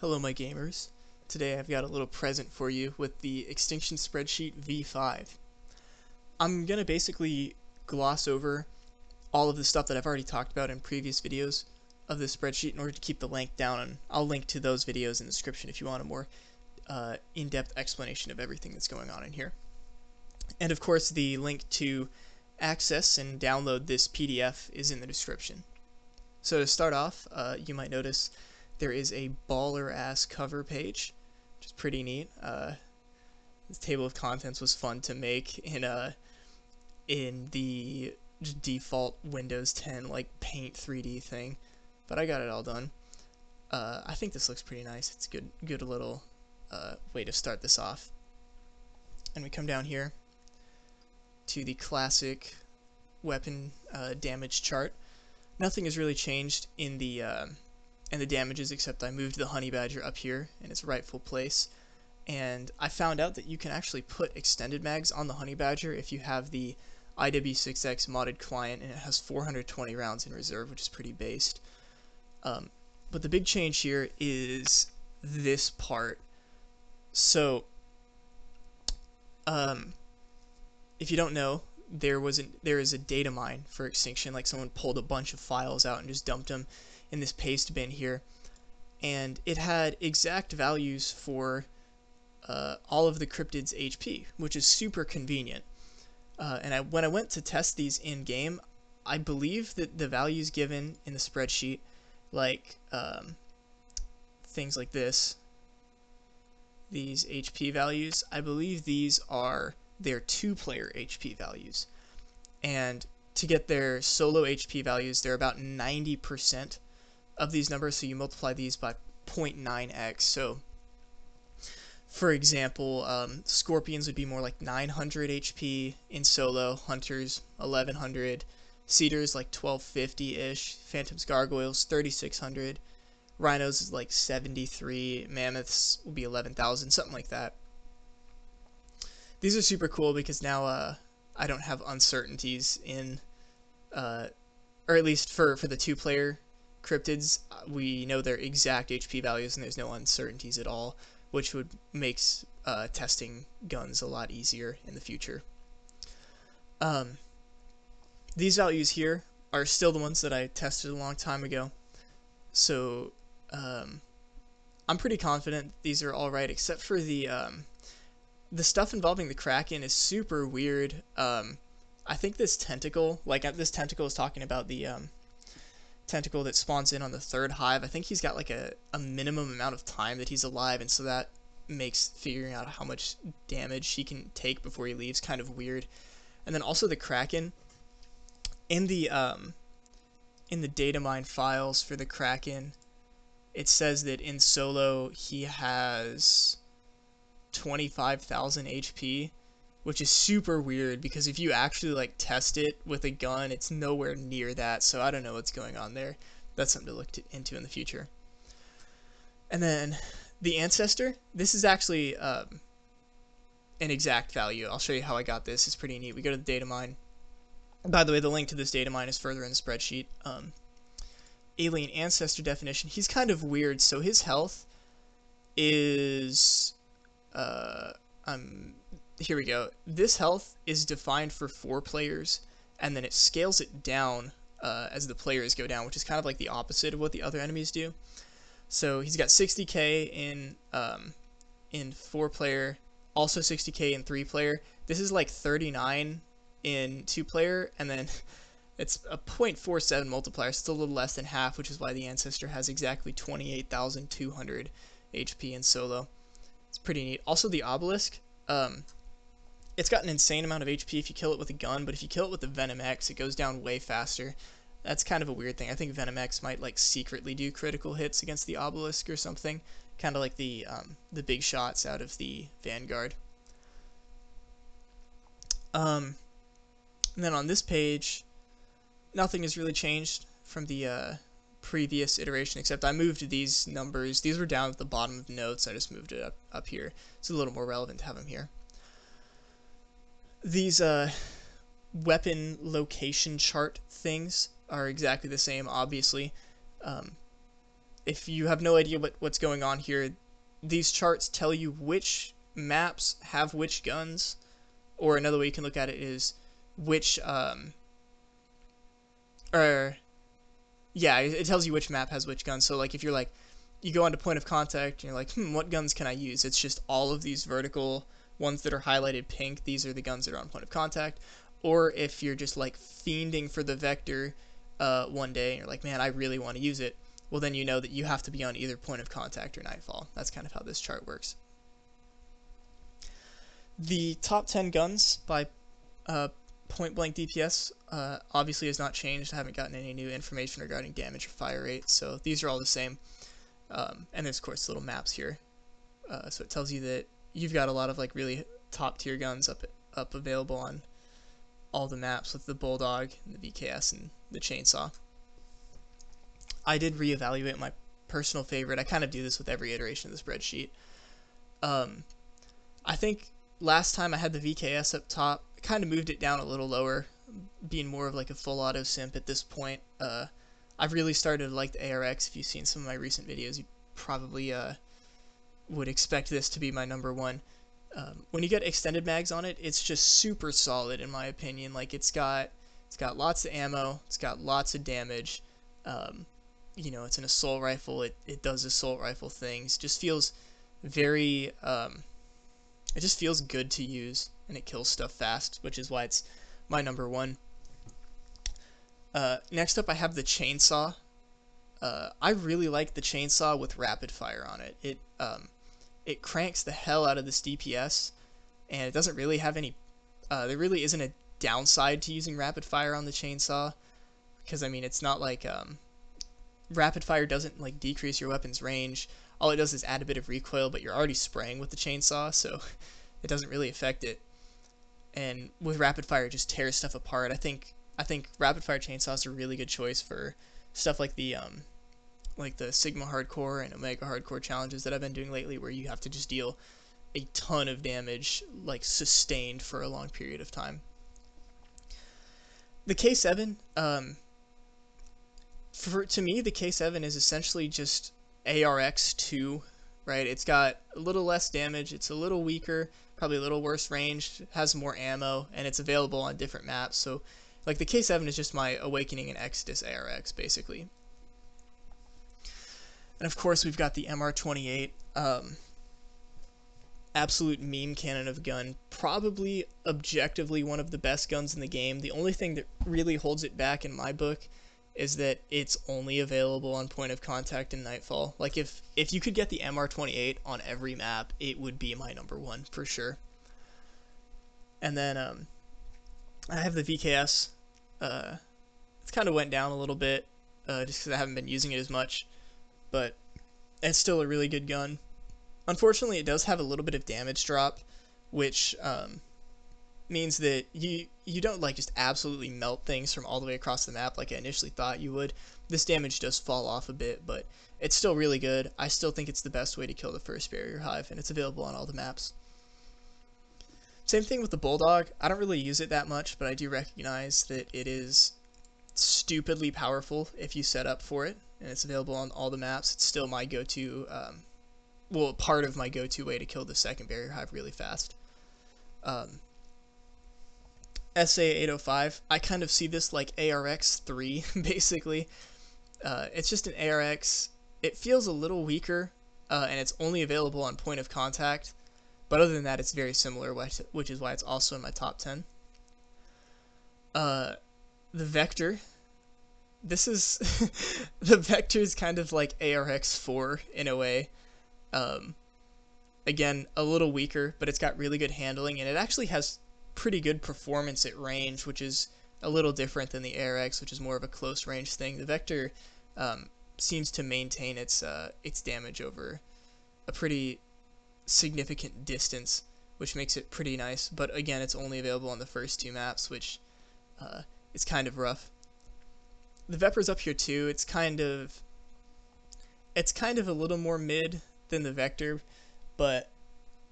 Hello my gamers. Today I've got a little present for you with the Extinction Spreadsheet v.5. I'm going to basically gloss over all of the stuff that I've already talked about in previous videos of this spreadsheet in order to keep the length down, and I'll link to those videos in the description if you want a more in-depth explanation of everything that's going on in here. And of course the link to access and download this PDF is in the description. So to start off, you might notice there is a baller-ass cover page, which is pretty neat. This table of contents was fun to make in the default Windows 10 like Paint 3D thing, but I got it all done. I think this looks pretty nice. It's a good little way to start this off. And we come down here to the classic weapon damage chart. Nothing has really changed in the damages, except I moved the honey badger up here in its rightful place, and I found out that you can actually put extended mags on the honey badger if you have the IW6X modded client, and it has 420 rounds in reserve, which is pretty based. But the big change here is this part. So if you don't know, there is a Datamine for Extinction. Like, someone pulled a bunch of files out and just dumped them in this paste bin here, and it had exact values for all of the cryptids' HP, which is super convenient. And when I went to test these in game, I believe that the values given in the spreadsheet, like things like these HP values, I believe these are their 2-player HP values, and to get their solo HP values, they're about 90% of these numbers, so you multiply these by 0.9x. So for example, scorpions would be more like 900 HP in solo, hunters 1100, cedars like 1250-ish, phantoms gargoyles 3600, rhinos is like 73, mammoths will be 11,000, something like that. These are super cool because now I don't have uncertainties in, or at least for the 2-player cryptids, we know their exact HP values and there's no uncertainties at all, which would makes testing guns a lot easier in the future. These values here are still the ones that I tested a long time ago, so I'm pretty confident these are all right, except for the stuff involving the Kraken is super weird. I think this tentacle, this tentacle is talking about the tentacle that spawns in on the 3rd hive. I think he's got like a minimum amount of time that he's alive, and so that makes figuring out how much damage he can take before he leaves kind of weird. And then also the Kraken, in the Datamine files for the Kraken, it says that in solo he has 25,000 HP, which is super weird because if you actually like test it with a gun, it's nowhere near that. So I don't know what's going on there. That's something to look into in the future. And then the ancestor, this is actually an exact value. I'll show you how I got this. It's pretty neat. We go to the Datamine. By the way, the link to this Datamine is further in the spreadsheet. Alien ancestor definition. He's kind of weird. So his health is here we go. This health is defined for 4 players, and then it scales it down as the players go down, which is kind of like the opposite of what the other enemies do. So he's got 60k in 4-player, also 60k in 3-player. This is like 39 in 2-player, and then it's a 0.47 multiplier, so it's a little less than half, which is why the ancestor has exactly 28,200 HP in solo. It's pretty neat. Also the obelisk, it's got an insane amount of HP if you kill it with a gun, but if you kill it with the Venom X, it goes down way faster. That's kind of a weird thing. I think Venom X might like secretly do critical hits against the obelisk or something, kind of like the big shots out of the Vanguard. And then on this page, nothing has really changed from the previous iteration, except I moved these numbers. These were down at the bottom of the notes. I just moved it up here. It's a little more relevant to have them here. These weapon location chart things are exactly the same, obviously. if you have no idea what's going on here, these charts tell you which maps have which guns, or another way you can look at it is which or yeah, it tells you which map has which guns. So like if you're like, you go onto point of contact and you're like, what guns can I use? It's just all of these vertical ones that are highlighted pink. These are the guns that are on point of contact. Or if you're just like fiending for the vector one day and you're like, man, I really want to use it. Well, then you know that you have to be on either point of contact or nightfall. That's kind of how this chart works. The top 10 guns by point blank DPS obviously has not changed. I haven't gotten any new information regarding damage or fire rate, so these are all the same. And there's of course little maps here, so it tells you that you've got a lot of like really top tier guns up available on all the maps with the Bulldog, and the VKS, and the Chainsaw. I did reevaluate my personal favorite. I kind of do this with every iteration of the spreadsheet. I think last time I had the VKS up top, I kind of moved it down a little lower, being more of like a full auto simp at this point. I've really started to like the ARX. If you've seen some of my recent videos, you probably would expect this to be my number one. When you get extended mags on it, it's just super solid in my opinion. Like it's got lots of ammo, it's got lots of damage. You know, it's an assault rifle. It does assault rifle things. Just feels very it just feels good to use, and it kills stuff fast, which is why it's my number one. Next up, I have the Chainsaw. I really like the Chainsaw with rapid fire on it. It cranks the hell out of this DPS, and it doesn't really have any. There really isn't a downside to using rapid fire on the Chainsaw, because I mean it's not like rapid fire doesn't like decrease your weapon's range. All it does is add a bit of recoil, but you're already spraying with the Chainsaw, so it doesn't really affect it. And with rapid fire, it just tears stuff apart. I think rapid fire chainsaws are a really good choice for stuff like the Sigma Hardcore and Omega Hardcore challenges that I've been doing lately, where you have to just deal a ton of damage, like sustained for a long period of time. The K7, to me, the K7 is essentially just ARX2, right? It's got a little less damage, it's a little weaker, probably a little worse range, has more ammo, and it's available on different maps. So, like, the K7 is just my Awakening and Exodus ARX, basically. And of course, we've got the MR28, absolute meme cannon of gun, probably objectively one of the best guns in the game. The only thing that really holds it back in my book is that it's only available on point of contact and nightfall. Like if you could get the MR28 on every map, it would be my number one for sure. And then I have the VKS. It's kind of went down a little bit just because I haven't been using it as much, but it's still a really good gun. Unfortunately, it does have a little bit of damage drop, which means that you don't like just absolutely melt things from all the way across the map like I initially thought you would. This damage does fall off a bit, but it's still really good. I still think it's the best way to kill the first barrier hive, and it's available on all the maps. Same thing with the Bulldog. I don't really use it that much, but I do recognize that it is stupidly powerful if you set up for it, and it's available on all the maps. It's still my go-to, well, part of my go-to way to kill the second barrier hive really fast. SA805, I kind of see this like ARX3, basically. It's just an ARX. It feels a little weaker, and it's only available on point of contact. But other than that, it's very similar, which is why it's also in my top 10. The Vector. This is... the Vector is kind of like ARX4 in a way. Again, a little weaker, but it's got really good handling, and it actually has pretty good performance at range, which is a little different than the ARX, which is more of a close range thing. The Vector seems to maintain its damage over a pretty significant distance, which makes it pretty nice. But again, it's only available on the first two maps, which is kind of rough. The Vepr's up here too. It's kind of a little more mid than the Vector, but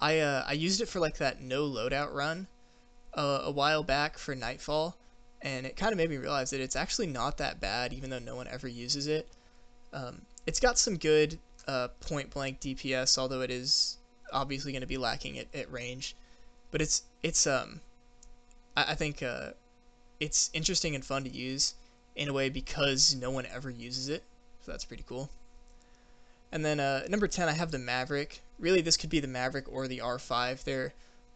I used it for like that no loadout run a while back for Nightfall, and it kind of made me realize that it's actually not that bad, even though no one ever uses it. it's got some good point blank DPS, although it is obviously going to be lacking at range. But I think it's interesting and fun to use in a way because no one ever uses it, so that's pretty cool. And then number 10, I have the Maverick. Really, this could be the Maverick or the R5. They're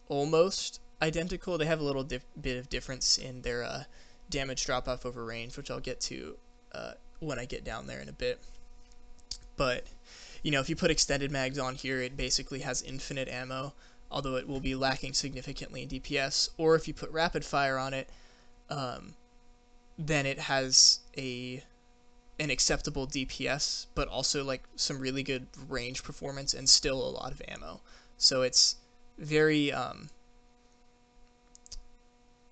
almost identical. They have a little bit of difference in their damage drop off over range, which I'll get to when I get down there in a bit. But, you know, if you put extended mags on here, it basically has infinite ammo, although it will be lacking significantly in DPS. Or if you put rapid fire on it, then it has an acceptable DPS, but also like some really good range performance and still a lot of ammo. So it's very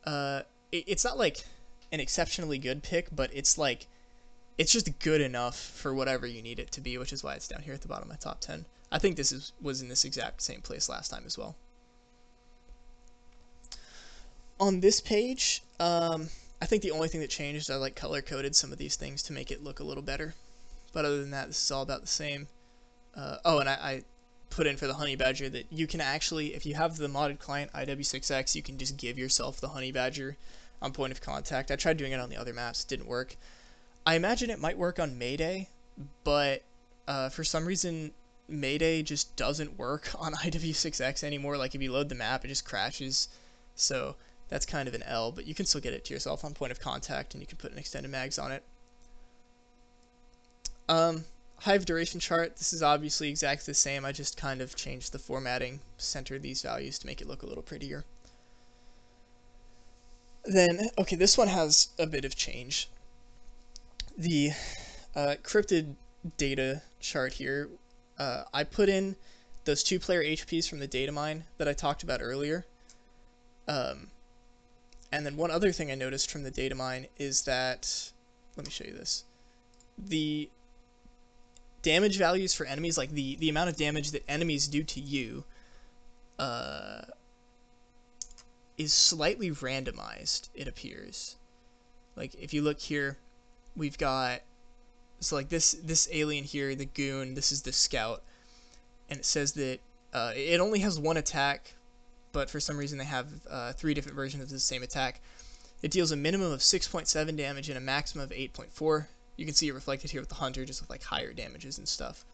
it's not like an exceptionally good pick, but it's like it's just good enough for whatever you need it to be, which is why it's down here at the bottom of my top 10. I think was in this exact same place last time as well. On this page, I think the only thing that changed, I like color coded some of these things to make it look a little better. But other than that, this is all about the same. Oh, and I put in for the honey badger that you can actually, if you have the modded client IW6X, you can just give yourself the honey badger on point of contact. I tried doing it on the other maps, it didn't work. I imagine it might work on Mayday, but for some reason Mayday just doesn't work on IW6X anymore. Like if you load the map, it just crashes. So that's kind of an L, but you can still get it to yourself on point of contact, and you can put an extended mags on it. Hive duration chart, this is obviously exactly the same. I just kind of changed the formatting, centered these values to make it look a little prettier. Then, okay, this one has a bit of change. The cryptid data chart here, I put in those 2-player HPs from the Datamine that I talked about earlier. And then one other thing I noticed from the Datamine is that, let me show you this, the damage values for enemies, like the amount of damage that enemies do to you, is slightly randomized, it appears. Like, if you look here, we've got, so like this alien here, the goon, this is the scout, and it says that it only has one attack, but for some reason they have 3 different versions of the same attack. It deals a minimum of 6.7 damage and a maximum of 8.4. You can see it reflected here with the hunter, just with like higher damages and stuff.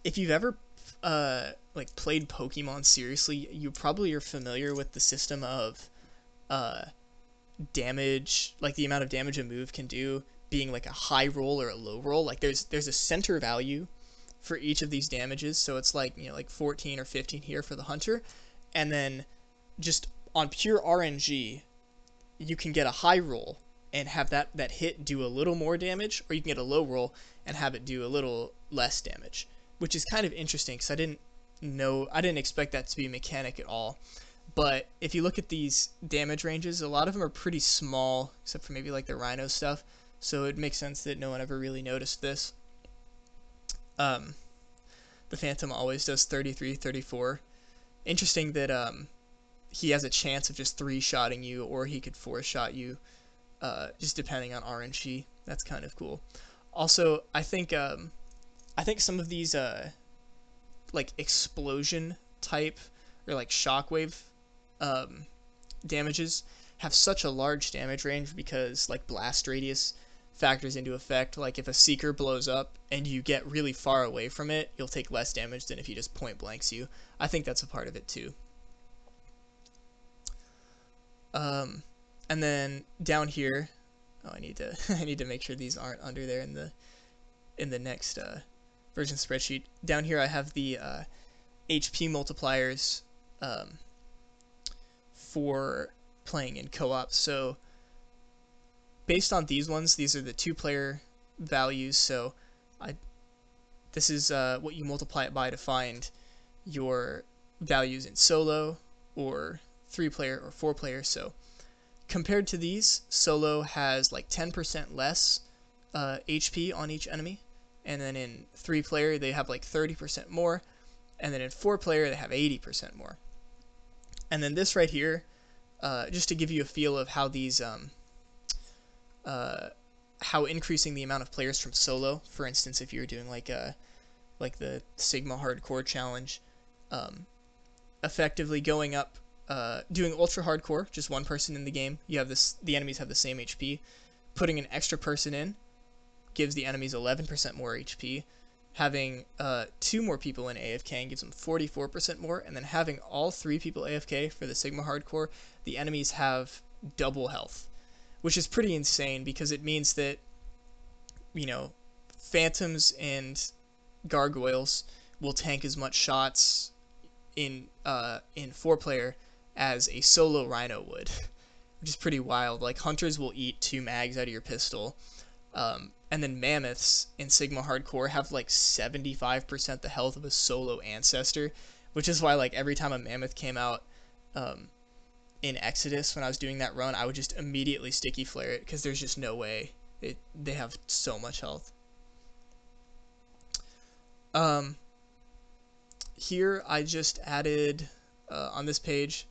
If you've ever like played Pokemon seriously, you probably are familiar with the system of damage, like the amount of damage a move can do being like a high roll or a low roll. Like there's a center value for each of these damages, so it's like, you know, like 14 or 15 here for the hunter, and then just on pure RNG you can get a high roll and have that hit do a little more damage, or you can get a low roll and have it do a little less damage, which is kind of interesting because I didn't expect that to be a mechanic at all. But if you look at these damage ranges, a lot of them are pretty small, except for maybe like the Rhino stuff, so it makes sense that no one ever really noticed this. The Phantom always does 33, 34. Interesting that he has a chance of just 3-shotting you, or he could 4-shot you, just depending on RNG. That's kind of cool. Also, I think some of these like explosion type or like shockwave damages have such a large damage range because like blast radius factors into effect. Like if a seeker blows up and you get really far away from it, you'll take less damage than if he just point blanks you. I think that's a part of it too. And then down here, oh, I need to make sure these aren't under there in the next version spreadsheet. Down here I have the HP multipliers for playing in co-op. So based on these ones, these are the 2-player values. So this is what you multiply it by to find your values in solo or 3-player or 4-player. So compared to these, solo has like 10% less HP on each enemy, and then in 3-player they have like 30% more, and then in 4-player they have 80% more. And then this right here, just to give you a feel of how these how increasing the amount of players from solo, for instance, if you're doing like the Sigma Hardcore challenge, um, effectively going up, doing ultra hardcore, just one person in the game. You have this, the enemies have the same HP. Putting an extra person in gives the enemies 11% more HP. Having 2 more people in AFK gives them 44% more, and then having all 3 people AFK for the Sigma Hardcore, the enemies have double health, which is pretty insane because it means that, you know, phantoms and gargoyles will tank as much shots in 4-player as a solo rhino would, which is pretty wild. Like, hunters will eat 2 mags out of your pistol, and then mammoths in Sigma Hardcore have like 75% the health of a solo ancestor, which is why, like, every time a mammoth came out in Exodus when I was doing that run, I would just immediately sticky flare it because there's just no way. They have so much health. Here I just added, on this page,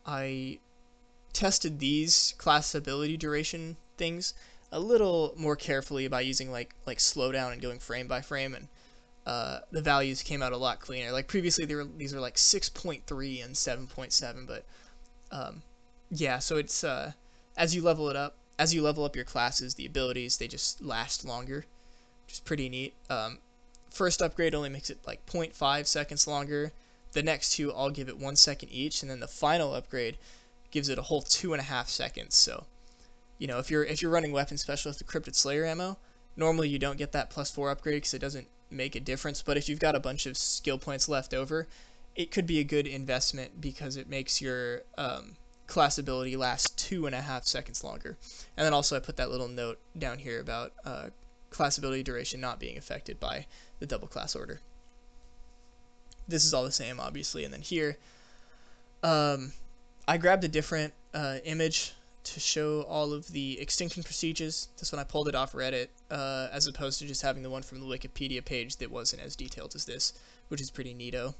I tested these class ability duration things a little more carefully by using like slowdown and going frame by frame, and the values came out a lot cleaner. Like previously these were like 6.3 and 7.7, but yeah, so it's as you level up your classes, the abilities, they just last longer, which is pretty neat. First upgrade only makes it like 0.5 seconds longer. The next 2 all give it 1 second each, and then the final upgrade gives it a whole 2.5 seconds. So, you know, if you're running weapon specialist with Cryptid Slayer ammo, normally you don't get that +4 upgrade because it doesn't make a difference. But if you've got a bunch of skill points left over, it could be a good investment because it makes your class ability last 2.5 seconds longer. And then also I put that little note down here about class ability duration not being affected by the double class order. This is all the same, obviously. And then here, I grabbed a different image to show all of the extinction procedures. This one I pulled it off Reddit, as opposed to just having the one from the Wikipedia page that wasn't as detailed as this, which is pretty neato.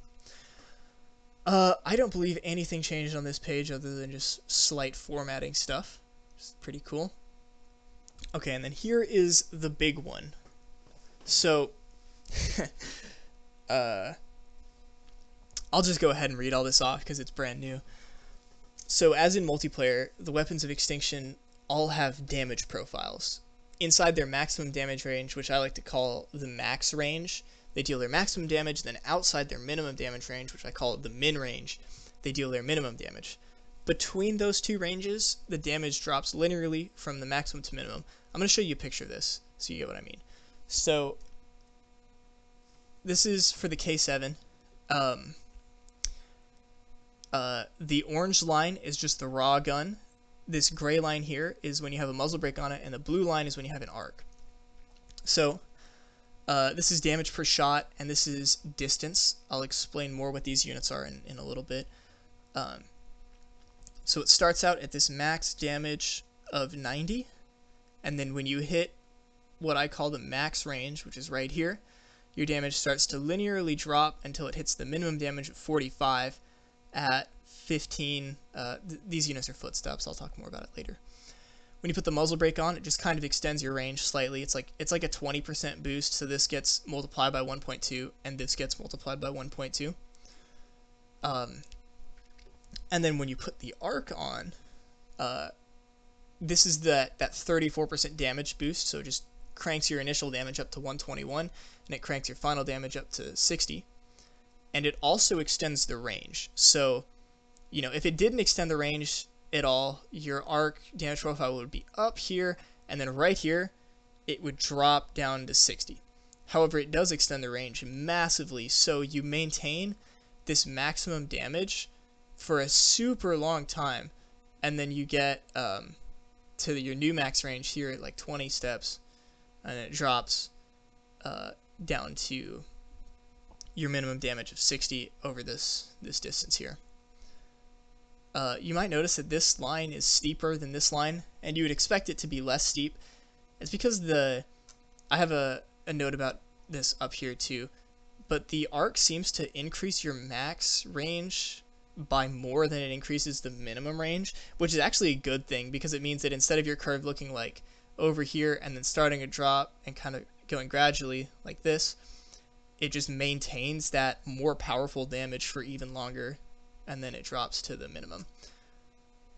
I don't believe anything changed on this page other than just slight formatting stuff. It's pretty cool. Okay, and then here is the big one. So, I'll just go ahead and read all this off because it's brand new. So as in multiplayer, the weapons of Extinction all have damage profiles. Inside their maximum damage range, which I like to call the max range, they deal their maximum damage. Then outside their minimum damage range, which I call the min range, they deal their minimum damage. Between those 2 ranges, the damage drops linearly from the maximum to minimum. I'm going to show you a picture of this so you get what I mean. So this is for the K7. The orange line is just the raw gun. This gray line here is when you have a muzzle brake on it, and the blue line is when you have an arc. So this is damage per shot, and this is distance. I'll explain more what these units are in a little bit. So it starts out at this max damage of 90, and then when you hit what I call the max range, which is right here, your damage starts to linearly drop until it hits the minimum damage of 45 at 15. These units are footsteps. I'll talk more about it later. When you put the muzzle brake on, it just kind of extends your range slightly. It's like a 20% boost, so this gets multiplied by 1.2, and this gets multiplied by 1.2. And then when you put the arc on, this is that 34% damage boost, so it just cranks your initial damage up to 121, and it cranks your final damage up to 60. And it also extends the range. So, you know, if it didn't extend the range at all, your arc damage profile would be up here, and then right here, it would drop down to 60. However, it does extend the range massively, so you maintain this maximum damage for a super long time, and then you get to your new max range here at like 20 steps, and it drops down to your minimum damage of 60 over this distance here. You might notice that this line is steeper than this line, and you would expect it to be less steep. It's because I have a note about this up here too, but the arc seems to increase your max range by more than it increases the minimum range, which is actually a good thing because it means that instead of your curve looking like, over here and then starting a drop and kind of going gradually like this, it just maintains that more powerful damage for even longer, and then it drops to the minimum.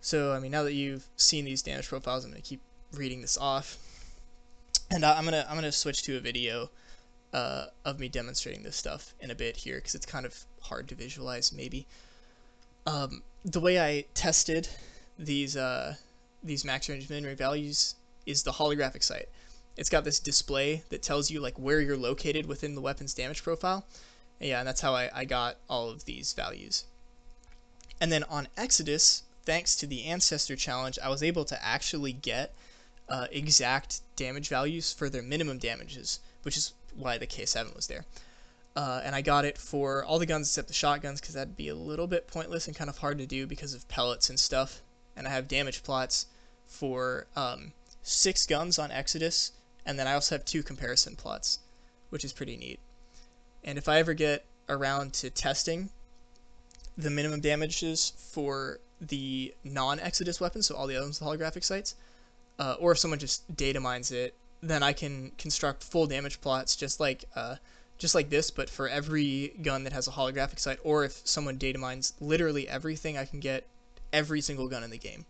So, I mean, now that you've seen these damage profiles, I'm going to keep reading this off. And I'm gonna switch to a video of me demonstrating this stuff in a bit here, because it's kind of hard to visualize, maybe. The way I tested these max range min range values is the holographic site. It's got this display that tells you like where you're located within the weapon's damage profile. Yeah, and that's how I got all of these values. And then on Exodus, thanks to the Ancestor Challenge, I was able to actually get exact damage values for their minimum damages, which is why the K7 was there. And I got it for all the guns except the shotguns, because that'd be a little bit pointless and kind of hard to do because of pellets and stuff. And I have damage plots for 6 guns on Exodus, and then I also have 2 comparison plots, which is pretty neat. And if I ever get around to testing the minimum damages for the non-Exodus weapons, so all the other ones, the holographic sites, or if someone just data mines it, then I can construct full damage plots just like this, but for every gun that has a holographic site. Or if someone data mines literally everything, I can get every single gun in the game,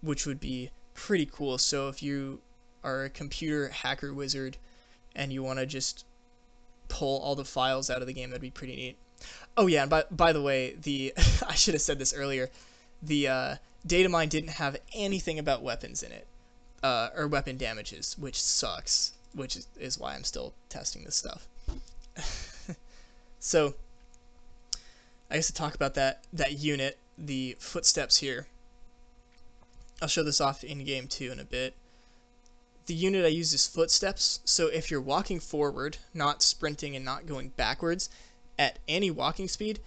which would be pretty cool. So if you are a computer hacker wizard and you want to just pull all the files out of the game, that'd be pretty neat. Oh yeah, and by the way, I should have said this earlier, the Datamine didn't have anything about weapons in it, or weapon damages, which sucks, which is why I'm still testing this stuff. So, I guess to talk about that unit, the footsteps here, I'll show this off in-game too in a bit. The unit I use is footsteps, so if you're walking forward, not sprinting and not going backwards, at any walking speed,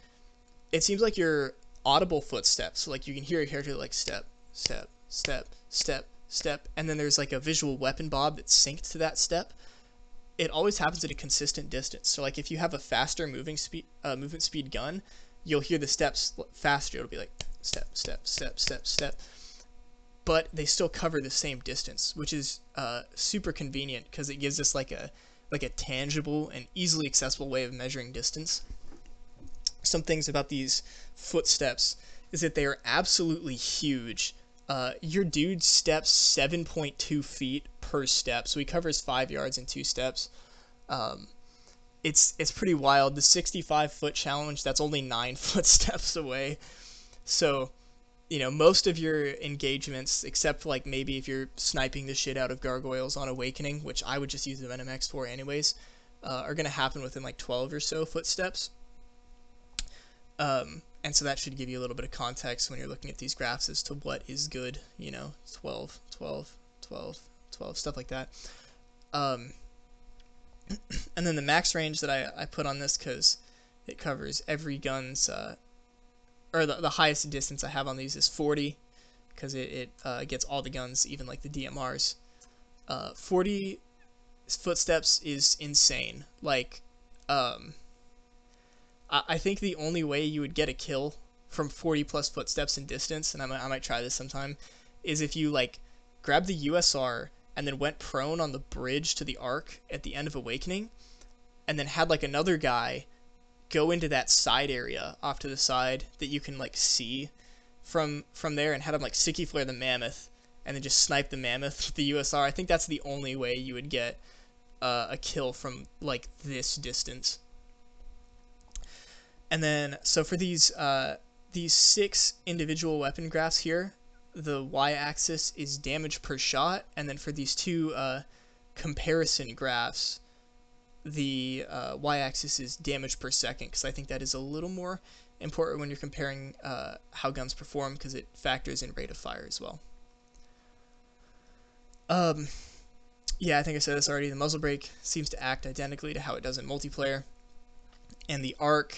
it seems like your audible footsteps. So like you can hear a character like step, step, step, step, step, and then there's like a visual weapon bob that's synced to that step. It always happens at a consistent distance. So like if you have a faster movement speed gun, you'll hear the steps faster. It'll be like step, step, step, step, step. But they still cover the same distance, which is super convenient because it gives us like a tangible and easily accessible way of measuring distance. Some things about these footsteps is that they are absolutely huge. Your dude steps 7.2 feet per step, so he covers 5 yards in 2 steps. It's pretty wild. The 65-foot challenge, that's only 9 footsteps away. So, you know, most of your engagements, except like maybe if you're sniping the shit out of gargoyles on Awakening, which I would just use the Venom X for anyways, are going to happen within like 12 or so footsteps. And so that should give you a little bit of context when you're looking at these graphs as to what is good, you know, 12, 12, 12, 12, stuff like that. And then the max range that I put on this because it covers every gun's, or the highest distance I have on these is 40, because it gets all the guns, even like the DMRs. 40 footsteps is insane. Like, I think the only way you would get a kill from 40 plus footsteps in distance, and I might try this sometime, is if you like grab the USR and then went prone on the bridge to the Arc at the end of Awakening, and then had like another guy go into that side area off to the side that you can like see from there, and had him like sticky flare the mammoth and then just snipe the mammoth with the USR. I think that's the only way you would get a kill from like this distance. And then, so for these 6 individual weapon graphs here, the y-axis is damage per shot, and then for these 2 comparison graphs, the y-axis is damage per second, because I think that is a little more important when you're comparing how guns perform, because it factors in rate of fire as well. Yeah, I think I said this already. The muzzle brake seems to act identically to how it does in multiplayer. And the arc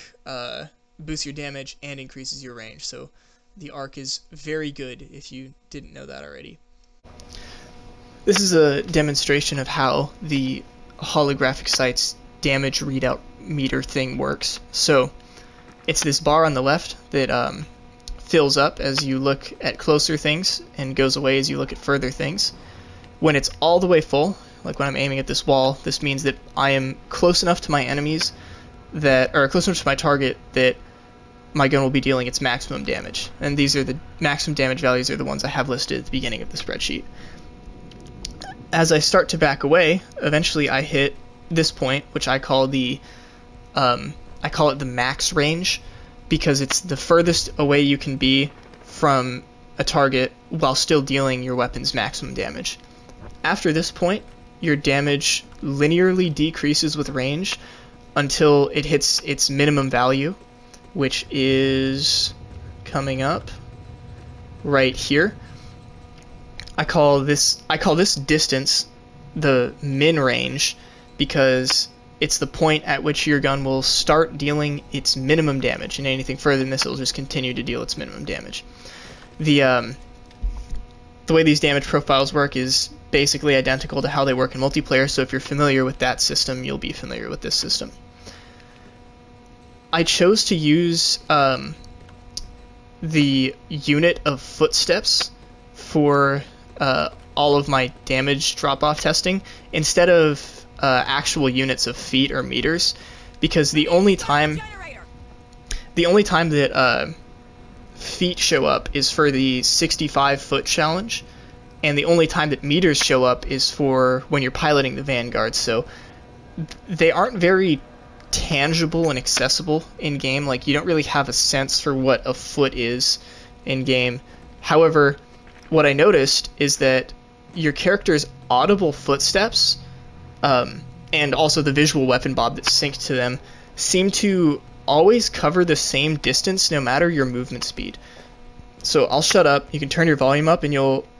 boosts your damage and increases your range. So the arc is very good if you didn't know that already. This is a demonstration of how the holographic sight's damage readout meter thing works. So it's this bar on the left that fills up as you look at closer things and goes away as you look at further things. When it's all the way full, like when I'm aiming at this wall, this means that I am close enough to my enemies that, or close enough to my target that my gun will be dealing its maximum damage. And these are the maximum damage values are the ones I have listed at the beginning of the spreadsheet. As I start to back away, eventually I hit this point, which I call it the max range, because it's the furthest away you can be from a target while still dealing your weapon's maximum damage. After this point, your damage linearly decreases with range until it hits its minimum value, which is coming up right here. I call this distance the min range because it's the point at which your gun will start dealing its minimum damage, and anything further than this, it will just continue to deal its minimum damage. The way these damage profiles work is basically identical to how they work in multiplayer, so if you're familiar with that system, you'll be familiar with this system. I chose to use the unit of footsteps for all of my damage drop-off testing instead of actual units of feet or meters, because the only time that feet show up is for the 65-foot challenge, and the only time that meters show up is for when you're piloting the Vanguard, so they aren't very tangible and accessible in game. Like, you don't really have a sense for what a foot is in game. However, what I noticed is that your character's audible footsteps and also the visual weapon bob that's synced to them seem to always cover the same distance no matter your movement speed. So I'll shut up, you can turn your volume up, and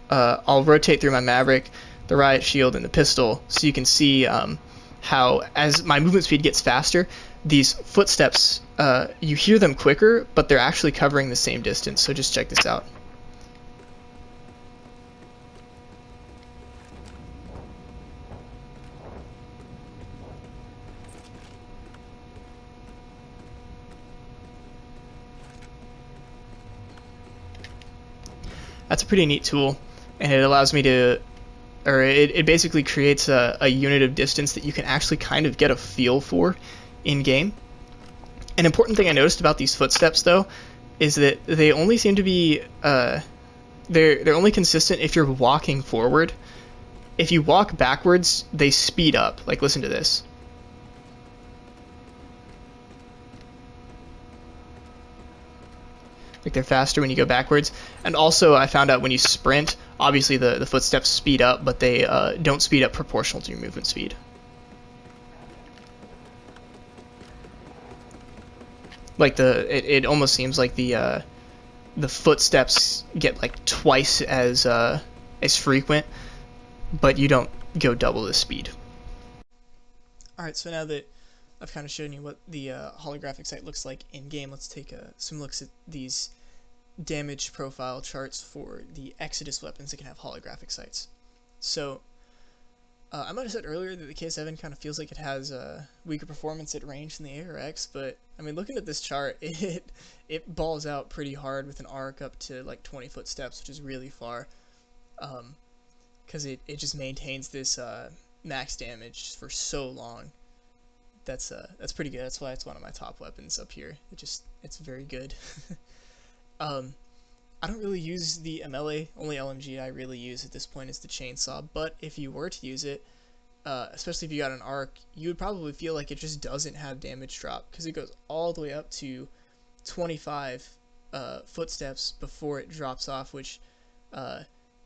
I'll rotate through my Maverick, the Riot Shield, and the pistol so you can see how as my movement speed gets faster, these footsteps, you hear them quicker, but they're actually covering the same distance. So just check this out. That's a pretty neat tool, and it allows me to, or it basically creates a unit of distance that you can actually kind of get a feel for in game. An important thing I noticed about these footsteps, though, is that they only seem to be they're only consistent if you're walking forward. If you walk backwards, they speed up. Like, listen to this. Like, they're faster when you go backwards. And also, I found out when you sprint, obviously the footsteps speed up, but they don't speed up proportional to your movement speed. Like, it almost seems like the footsteps get like twice as frequent, but you don't go double the speed. Alright, so now that I've kind of shown you what the holographic sight looks like in game, let's take some looks at these damage profile charts for the Exodus weapons that can have holographic sights. So I might have said earlier that the K7 kind of feels like it has weaker performance at range than the ARX, but I mean, looking at this chart, it balls out pretty hard with an arc up to like 20 footsteps, which is really far, because it just maintains this max damage for so long. That's pretty good. That's why it's one of my top weapons up here. It's very good. I don't really use the MLA. Only LMG I really use at this point is the chainsaw. But if you were to use it, especially if you got an arc, you would probably feel like it just doesn't have damage drop because it goes all the way up to 25 footsteps before it drops off, which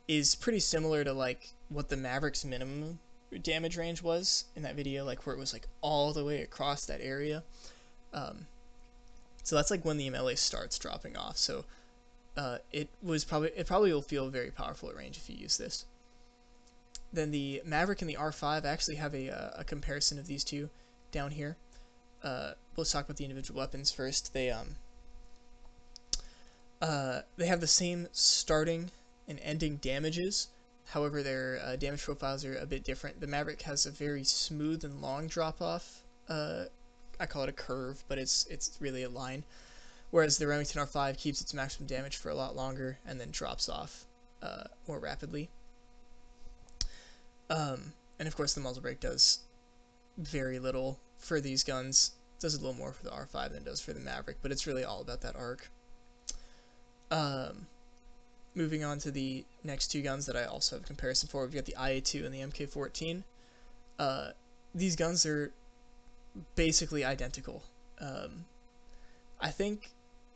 is pretty similar to like what the Maverick's minimum damage range was in that video, like where it was like all the way across that area. So that's like when the MLA starts dropping off. So it probably will feel very powerful at range if you use this. Then the Maverick and the R5, I actually have a comparison of these two down here. Let's talk about the individual weapons first. They have the same starting and ending damages. However, their damage profiles are a bit different. The Maverick has a very smooth and long drop-off. I call it a curve, but it's really a line. Whereas the Remington R5 keeps its maximum damage for a lot longer and then drops off more rapidly. And of course the muzzle brake does very little for these guns. It does a little more for the R5 than it does for the Maverick, but it's really all about that arc. Moving on to the next two guns that I also have a comparison for, we've got the IA2 and the MK14. These guns are basically identical. I think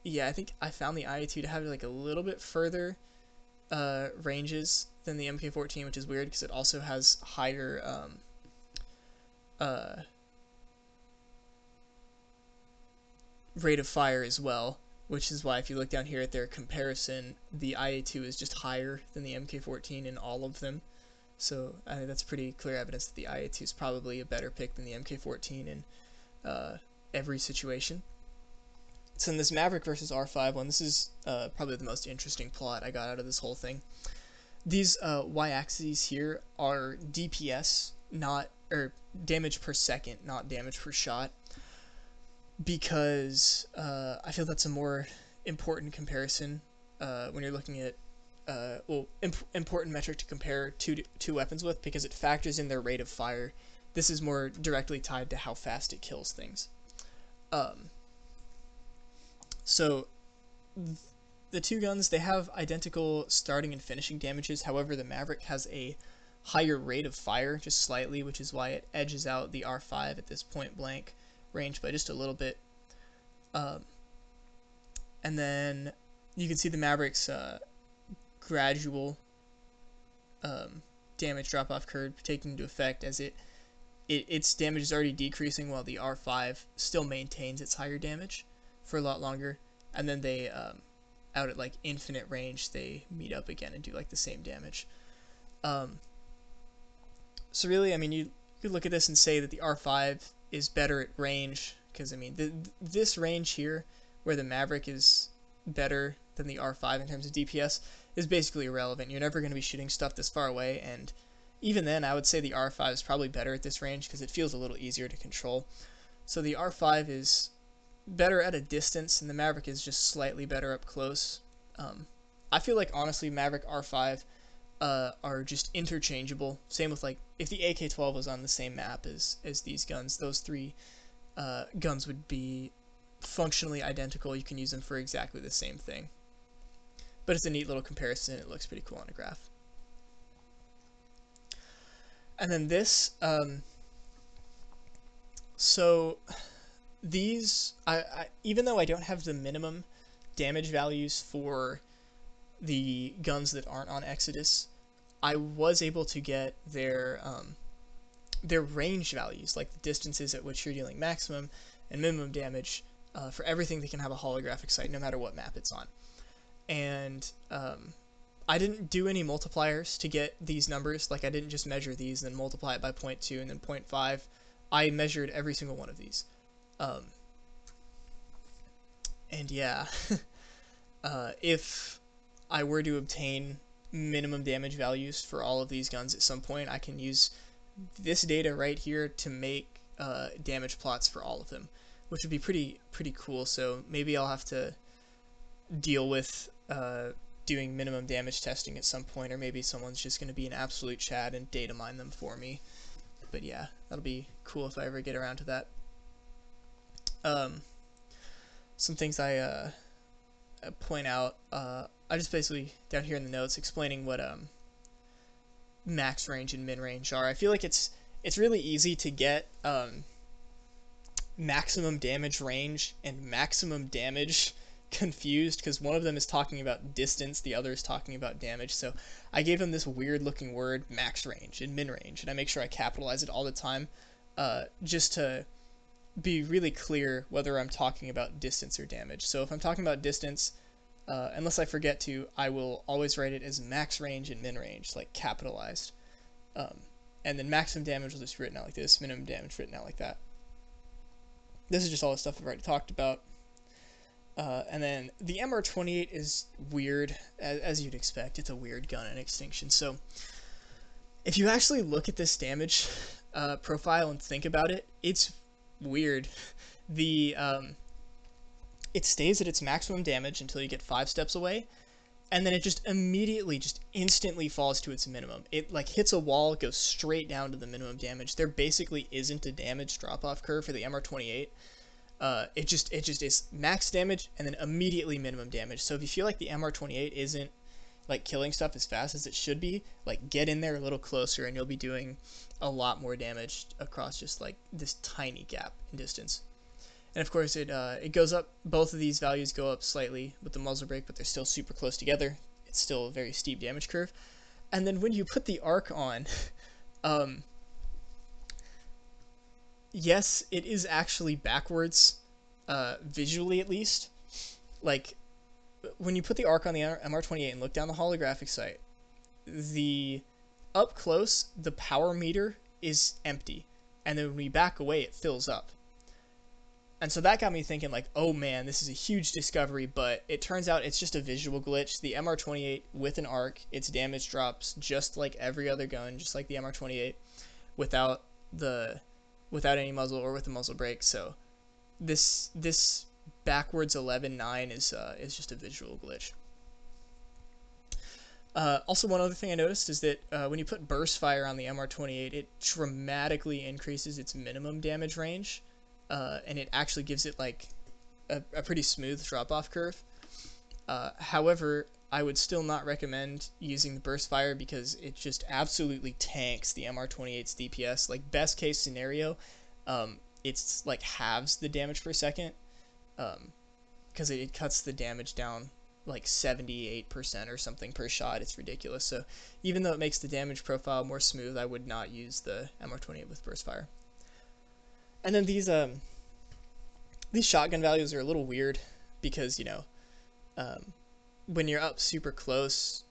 I found the IA2 to have like a little bit further ranges than the MK14, which is weird because it also has higher rate of fire as well, which is why if you look down here at their comparison, the IA2 is just higher than the MK14 in all of them. So I think that's pretty clear evidence that the IA2 is probably a better pick than the MK14 in every situation. So in this Maverick versus R5 one, this is probably the most interesting plot I got out of this whole thing. These y-axes here are DPS, or damage per second, not damage per shot, because I feel that's a more important comparison when you're looking at important metric to compare two weapons with, because it factors in their rate of fire. This is more directly tied to how fast it kills things. So the two guns, they have identical starting and finishing damages. However, the Maverick has a higher rate of fire, just slightly, which is why it edges out the R5 at this point blank range by just a little bit. And then you can see the Maverick's gradual damage drop-off curve taking into effect as its damage is already decreasing while the R5 still maintains its higher damage for a lot longer, and then they out at like infinite range they meet up again and do like the same damage. So really, I mean, you could look at this and say that the R5 is better at range, because I mean this range here where the Maverick is better than the R5 in terms of DPS is basically irrelevant. You're never going to be shooting stuff this far away, and even then I would say the R5 is probably better at this range because it feels a little easier to control. So the R5 is better at a distance, and the Maverick is just slightly better up close. I feel like honestly Maverick R5 are just interchangeable. Same with like if the AK-12 was on the same map as these guns, those three guns would be functionally identical. You can use them for exactly the same thing. But it's a neat little comparison. It looks pretty cool on a graph. And then this, so these, even though I don't have the minimum damage values for the guns that aren't on Exodus, I was able to get their range values, like the distances at which you're dealing maximum and minimum damage for everything that can have a holographic sight, no matter what map it's on. And I didn't do any multipliers to get these numbers. Like I didn't just measure these and then multiply it by 0.2 and then 0.5. I measured every single one of these. And yeah, if I were to obtain minimum damage values for all of these guns at some point, I can use this data right here to make damage plots for all of them, which would be pretty cool. So maybe I'll have to deal with doing minimum damage testing at some point, or maybe someone's just going to be an absolute Chad and data mine them for me. But yeah, that'll be cool if I ever get around to that. Some things I point out, I just basically down here in the notes explaining what max range and min range are. I feel like it's really easy to get maximum damage range and maximum damage confused, because one of them is talking about distance, the other is talking about damage. So I gave him this weird looking word, max range and min range, and I make sure I capitalize it all the time, just to be really clear whether I'm talking about distance or damage. So if I'm talking about distance, unless I forget to, I will always write it as max range and min range, like capitalized. And then maximum damage will just be written out like this, minimum damage written out like that. This is just all the stuff I've already talked about. And then the MR28 is weird, as you'd expect. It's a weird gun in Extinction. So if you actually look at this damage profile and think about it, it's weird. It stays at its maximum damage until you get 5 steps away, and then it just immediately, just instantly falls to its minimum. It like hits a wall, goes straight down to the minimum damage. There basically isn't a damage drop-off curve for the MR28. It just is max damage and then immediately minimum damage. So if you feel like the MR28 isn't like killing stuff as fast as it should be, like get in there a little closer and you'll be doing a lot more damage across just like this tiny gap in distance. And of course it goes up, both of these values go up slightly with the muzzle brake, but they're still super close together. It's still a very steep damage curve. And then when you put the arc on, yes, it is actually backwards, visually at least. Like, when you put the arc on the MR28 and look down the holographic sight, the up close, the power meter is empty. And then when we back away, it fills up. And so that got me thinking, like, oh man, this is a huge discovery, but it turns out it's just a visual glitch. The MR28 with an arc, its damage drops just like every other gun, just like the MR28, without any muzzle or with the muzzle brake. So this backwards 11.9 is just a visual glitch. Also, one other thing I noticed is that when you put burst fire on the MR28, it dramatically increases its minimum damage range, and it actually gives it like a pretty smooth drop-off curve. However, I would still not recommend using the burst fire because it just absolutely tanks the MR28's DPS. Like, best case scenario, it's like halves the damage per second, because it cuts the damage down like 78% or something per shot. It's ridiculous. So even though it makes the damage profile more smooth, I would not use the MR28 with burst fire. And then these shotgun values are a little weird because, you know, when you're up super close,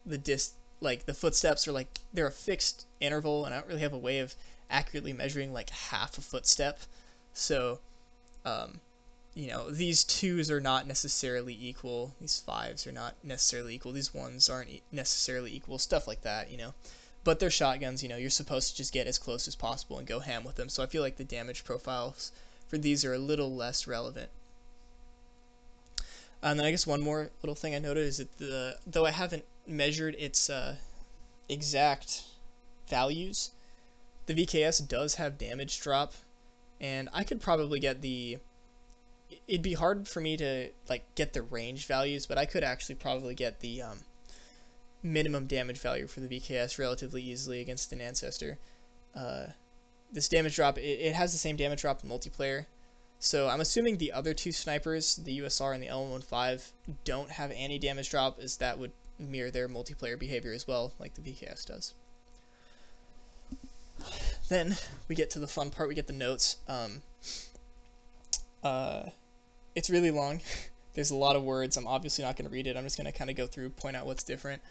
the footsteps are like, they're a fixed interval, and I don't really have a way of accurately measuring like half a footstep. So, you know, these 2s are not necessarily equal. These 5s are not necessarily equal. These 1s aren't necessarily equal. Stuff like that, you know. But they're shotguns, you know, you're supposed to just get as close as possible and go ham with them. So I feel like the damage profiles for these are a little less relevant. And then I guess one more little thing I noted is that though I haven't measured its exact values, the VKS does have damage drop, and I could probably get it'd be hard for me to like get the range values, but I could actually probably get the minimum damage value for the VKS relatively easily against an ancestor. This damage drop, it has the same damage drop in multiplayer. So I'm assuming the other 2 snipers, the USR and the L115, don't have any damage drop, as that would mirror their multiplayer behavior as well, like the VKS does. Then we get to the fun part, we get the notes. It's really long. There's a lot of words. I'm obviously not going to read it. I'm just going to kind of go through, point out what's different.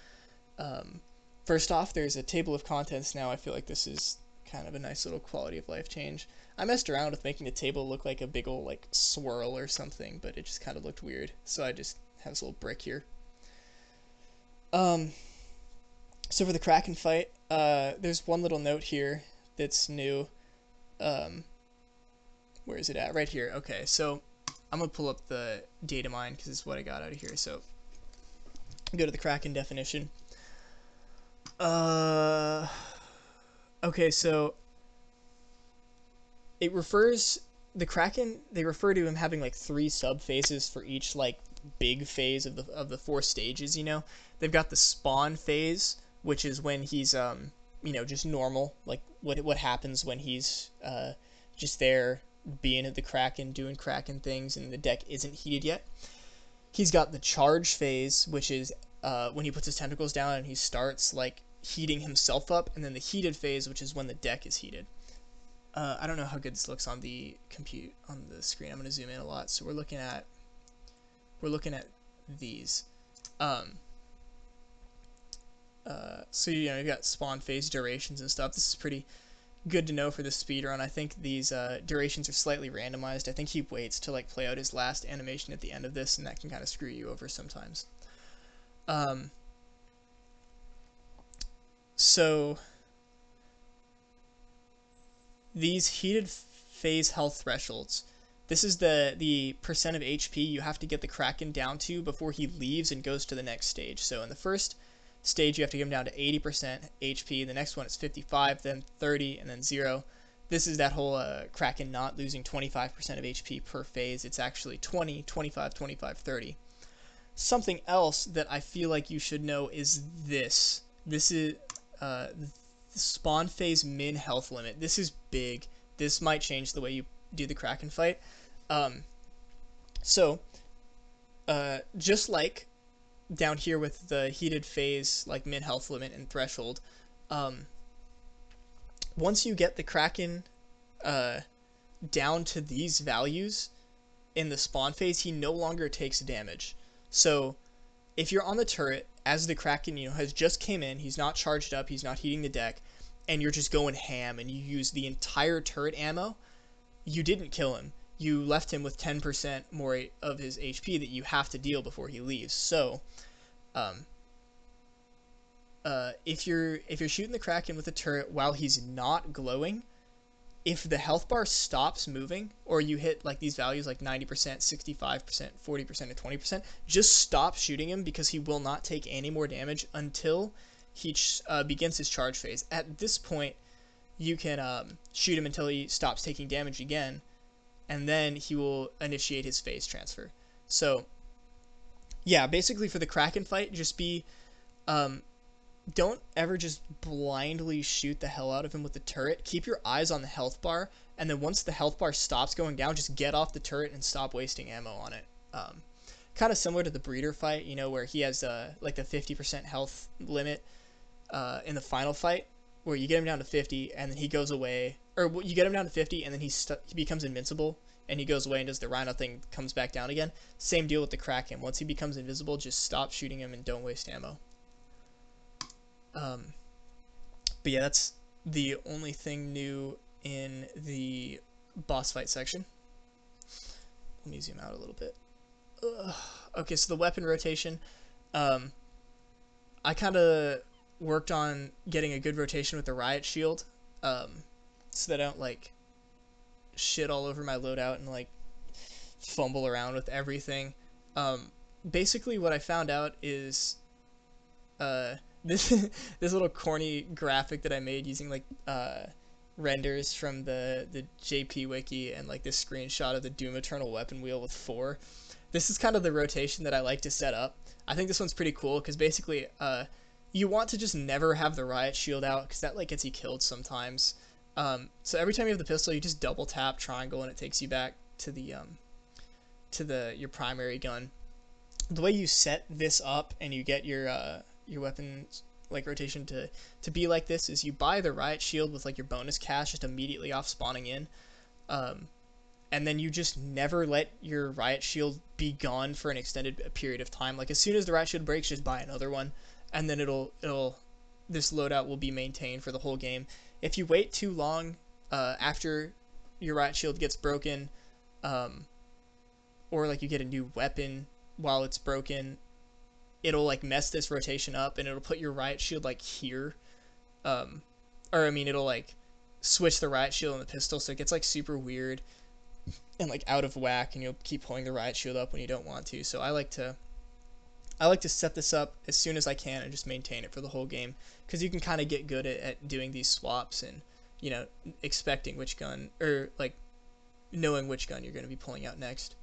First off, there's a table of contents now. I feel like this is kind of a nice little quality of life change. I messed around with making the table look like a big old like swirl or something, but it just kind of looked weird. So I just have this little brick here. So for the Kraken fight, there's one little note here that's new. Where is it at? Right here. Okay, so I'm going to pull up the Datamine because it's what I got out of here. So go to the Kraken definition. Okay, so it refers, the Kraken, they refer to him having like 3 sub-phases for each like big phase of the 4 stages, you know. They've got the spawn phase, which is when he's you know, just normal, like what happens when he's just there being at the Kraken, doing Kraken things, and the deck isn't heated yet. He's got the charge phase, which is when he puts his tentacles down and he starts like heating himself up, and then the heated phase, which is when the deck is heated. I don't know how good this looks on the screen. I'm going to zoom in a lot. So we're looking at these. So you know, you've got spawn phase durations and stuff. This is pretty good to know for the speedrun. I think these durations are slightly randomized. I think he waits to like play out his last animation at the end of this, and that can kind of screw you over sometimes. So these heated phase health thresholds, This is the percent of HP you have to get the Kraken down to before he leaves and goes to the next stage. So in the first stage, you have to get him down to 80% HP. The next one is 55, then 30, and then 0. This is that whole Kraken not losing 25% of HP per phase. It's actually 20, 25, 25, 30. Something else that I feel like you should know is this. This is the spawn phase min health limit. This is big. This might change the way you do the Kraken fight. Just like down here with the heated phase, like min health limit and threshold, once you get the Kraken down to these values in the spawn phase, he no longer takes damage. So if you're on the turret as the Kraken, has just came in, he's not charged up, he's not heating the deck, and you're just going ham and you use the entire turret ammo, you didn't kill him. You left him with 10% more of his HP that you have to deal before he leaves. So if you're shooting the Kraken with a turret while he's not glowing, if the health bar stops moving, or you hit like these values like 90%, 65%, 40%, and 20%, just stop shooting him, because he will not take any more damage until he begins his charge phase. At this point, you can shoot him until he stops taking damage again, and then he will initiate his phase transfer. So yeah, basically for the Kraken fight, just be don't ever just blindly shoot the hell out of him with the turret. Keep your eyes on the health bar, and then once the health bar stops going down, just get off the turret and stop wasting ammo on it. Kind of similar to the breeder fight, where he has like the 50% health limit in the final fight, where you get him down to 50 and then he goes away, or you get him down to 50 and then he becomes invincible and he goes away and does the Rhino thing, comes back down again. Same deal with the Kraken. Once he becomes invisible, just stop shooting him and don't waste ammo. But yeah, that's the only thing new in the boss fight section. Let me zoom out a little bit. Okay, so the weapon rotation. I kind of worked on getting a good rotation with the Riot Shield, so that I don't like shit all over my loadout and like fumble around with everything. Basically what I found out is this little corny graphic that I made using like renders from the JP wiki and like this screenshot of the Doom Eternal weapon wheel with 4. This is kind of the rotation that I like to set up. I think this one's pretty cool because basically you want to just never have the Riot Shield out, because that like gets you killed sometimes. So every time you have the pistol, you just double tap triangle and it takes you back to the your primary gun. The way you set this up and you get your weapons like rotation to be like this is you buy the Riot Shield with like your bonus cash just immediately off spawning in, and then you just never let your Riot Shield be gone for an extended period of time. Like as soon as the Riot Shield breaks, just buy another one, and then this loadout will be maintained for the whole game. If you wait too long after your Riot Shield gets broken, or like you get a new weapon while it's broken, it'll like mess this rotation up and it'll put your Riot Shield like here, it'll like switch the Riot Shield and the pistol, so it gets like super weird and like out of whack, and you'll keep pulling the Riot Shield up when you don't want to. So I like to set this up as soon as I can and just maintain it for the whole game, because you can kind of get good at doing these swaps and expecting which gun, or like knowing which gun you're going to be pulling out next.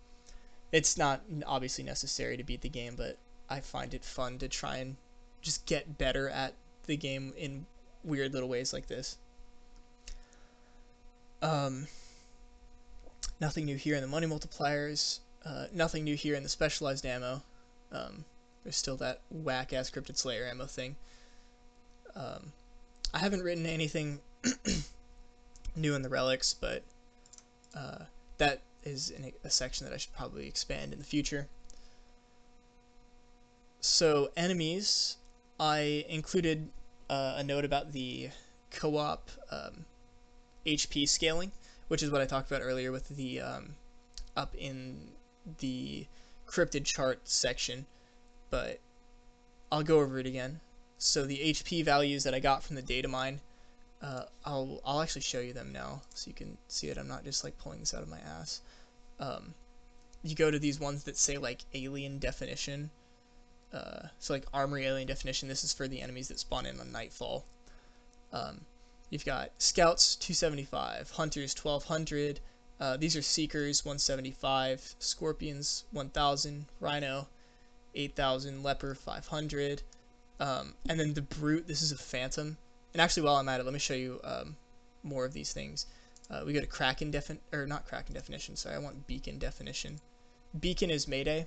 It's not obviously necessary to beat the game, but I find it fun to try and just get better at the game in weird little ways like this. Nothing new here in the money multipliers. Nothing new here in the specialized ammo. There's still that whack-ass Cryptid Slayer ammo thing. I haven't written anything new in the relics, but that is a section that I should probably expand in the future. So enemies, I included a note about the co-op HP scaling, which is what I talked about earlier with the up in the cryptid chart section, but I'll go over it again. So the HP values that I got from the Datamine, I'll actually show you them now so you can see that I'm not just like pulling this out of my ass. you go to these ones that say like alien definition. So like armory alien definition, this is for the enemies that spawn in on nightfall. You've got scouts 275, hunters 1200. These are seekers 175, scorpions 1000, rhino 8,000, leper 500, and then the brute. This is a phantom. And actually, while I'm at it, let me show you more of these things. We go to Kraken not Kraken definition. Sorry, I want beacon definition. Beacon is Mayday.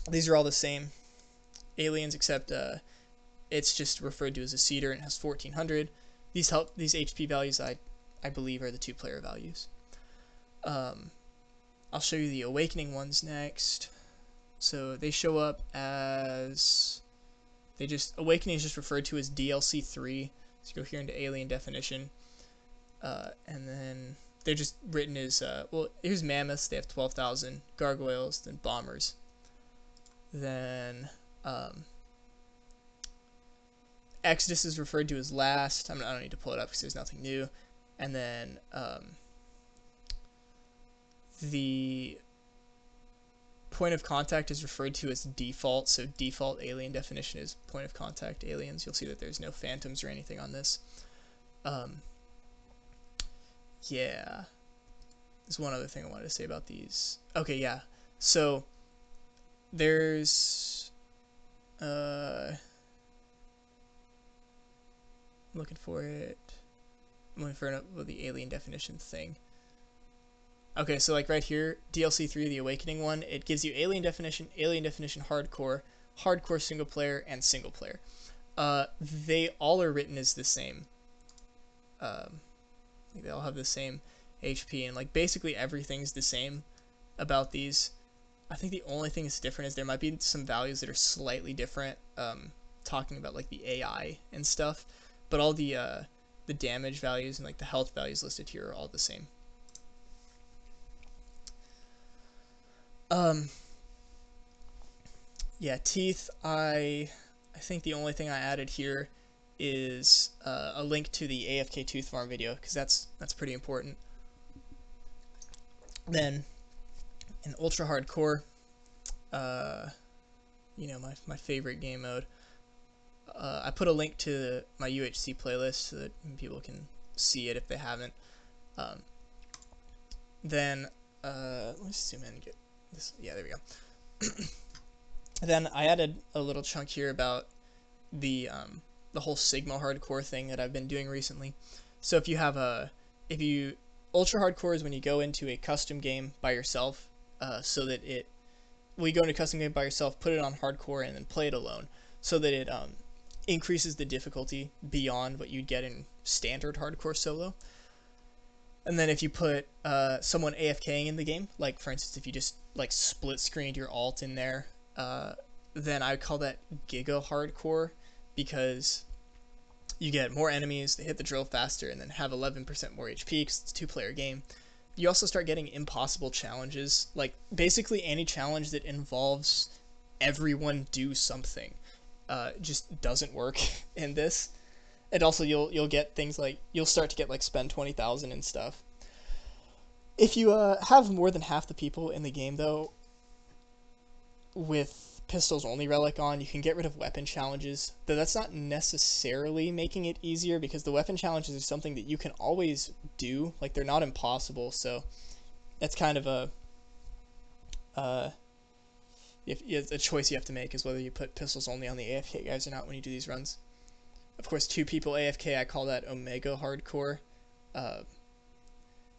These are all the same aliens, except it's just referred to as a cedar and it has 1400. These HP values I believe are the 2-player values. I'll show you the awakening ones next. So they show up as awakening is just referred to as DLC 3. So you go here into alien definition, and then they're just written as well. Here's mammoths. They have 12,000. Gargoyles, then bombers. Then Exodus is referred to as last. I don't need to pull it up because there's nothing new. And then the point of contact is referred to as default. So default alien definition is point of contact aliens. You'll see that there's no phantoms or anything on this. Yeah. There's one other thing I wanted to say about these. Okay, yeah. So there's I'm looking for it. I'm looking for the alien definition thing. Okay, so like right here, DLC 3, the Awakening one, it gives you alien definition hardcore, hardcore single player, and single player. They all are written as the same. They all have the same HP, and like basically everything's the same about these. I think the only thing that's different is there might be some values that are slightly different, talking about like the AI and stuff, but all the damage values and like the health values listed here are all the same. Yeah, teeth. I think the only thing I added here is a link to the AFK tooth farm video, because that's pretty important. Then in ultra hardcore, you know, my favorite game mode, I put a link to my UHC playlist so that people can see it if they haven't. Then let's zoom in and get this. Yeah, there we go. Then I added a little chunk here about the whole Sigma hardcore thing that I've been doing recently. So if you have ultra hardcore is when you go into a custom game by yourself, so that you go into a custom game by yourself, put it on hardcore, and then play it alone, so that it increases the difficulty beyond what you'd get in standard hardcore solo. And then if you put someone AFKing in the game, like for instance if you just like split screened your alt in there, then I would call that Giga Hardcore, because you get more enemies, they hit the drill faster, and then have 11% more HP because it's a 2-player game. You also start getting impossible challenges, like basically any challenge that involves everyone do something just doesn't work in this. And also you'll get things like, you'll start to get like spend 20,000 and stuff. If you have more than half the people in the game though, with pistols only relic on, you can get rid of weapon challenges, though that's not necessarily making it easier, because the weapon challenges are something that you can always do, like they're not impossible. So that's kind of a choice you have to make, is whether you put pistols only on the AFK guys or not when you do these runs. Of course, 2 people AFK, I call that Omega Hardcore.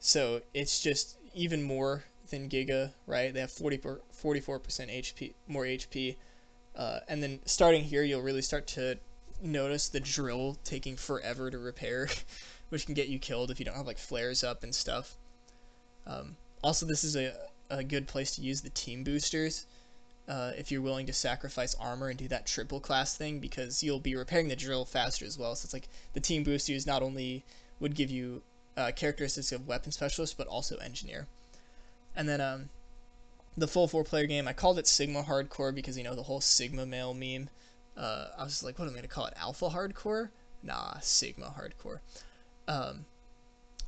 So it's just even more than Giga, right? They have 44% HP, more HP. And then starting here, you'll really start to notice the drill taking forever to repair, which can get you killed if you don't have like flares up and stuff. Also, this is a good place to use the team boosters, if you're willing to sacrifice armor and do that triple class thing, because you'll be repairing the drill faster as well. So it's like the team boosters not only would give you characteristics of weapon specialist, but also engineer. And then the full 4-player game, I called it Sigma Hardcore because, you know, the whole Sigma male meme. I was like, what am I going to call it? Alpha Hardcore? Nah, Sigma Hardcore.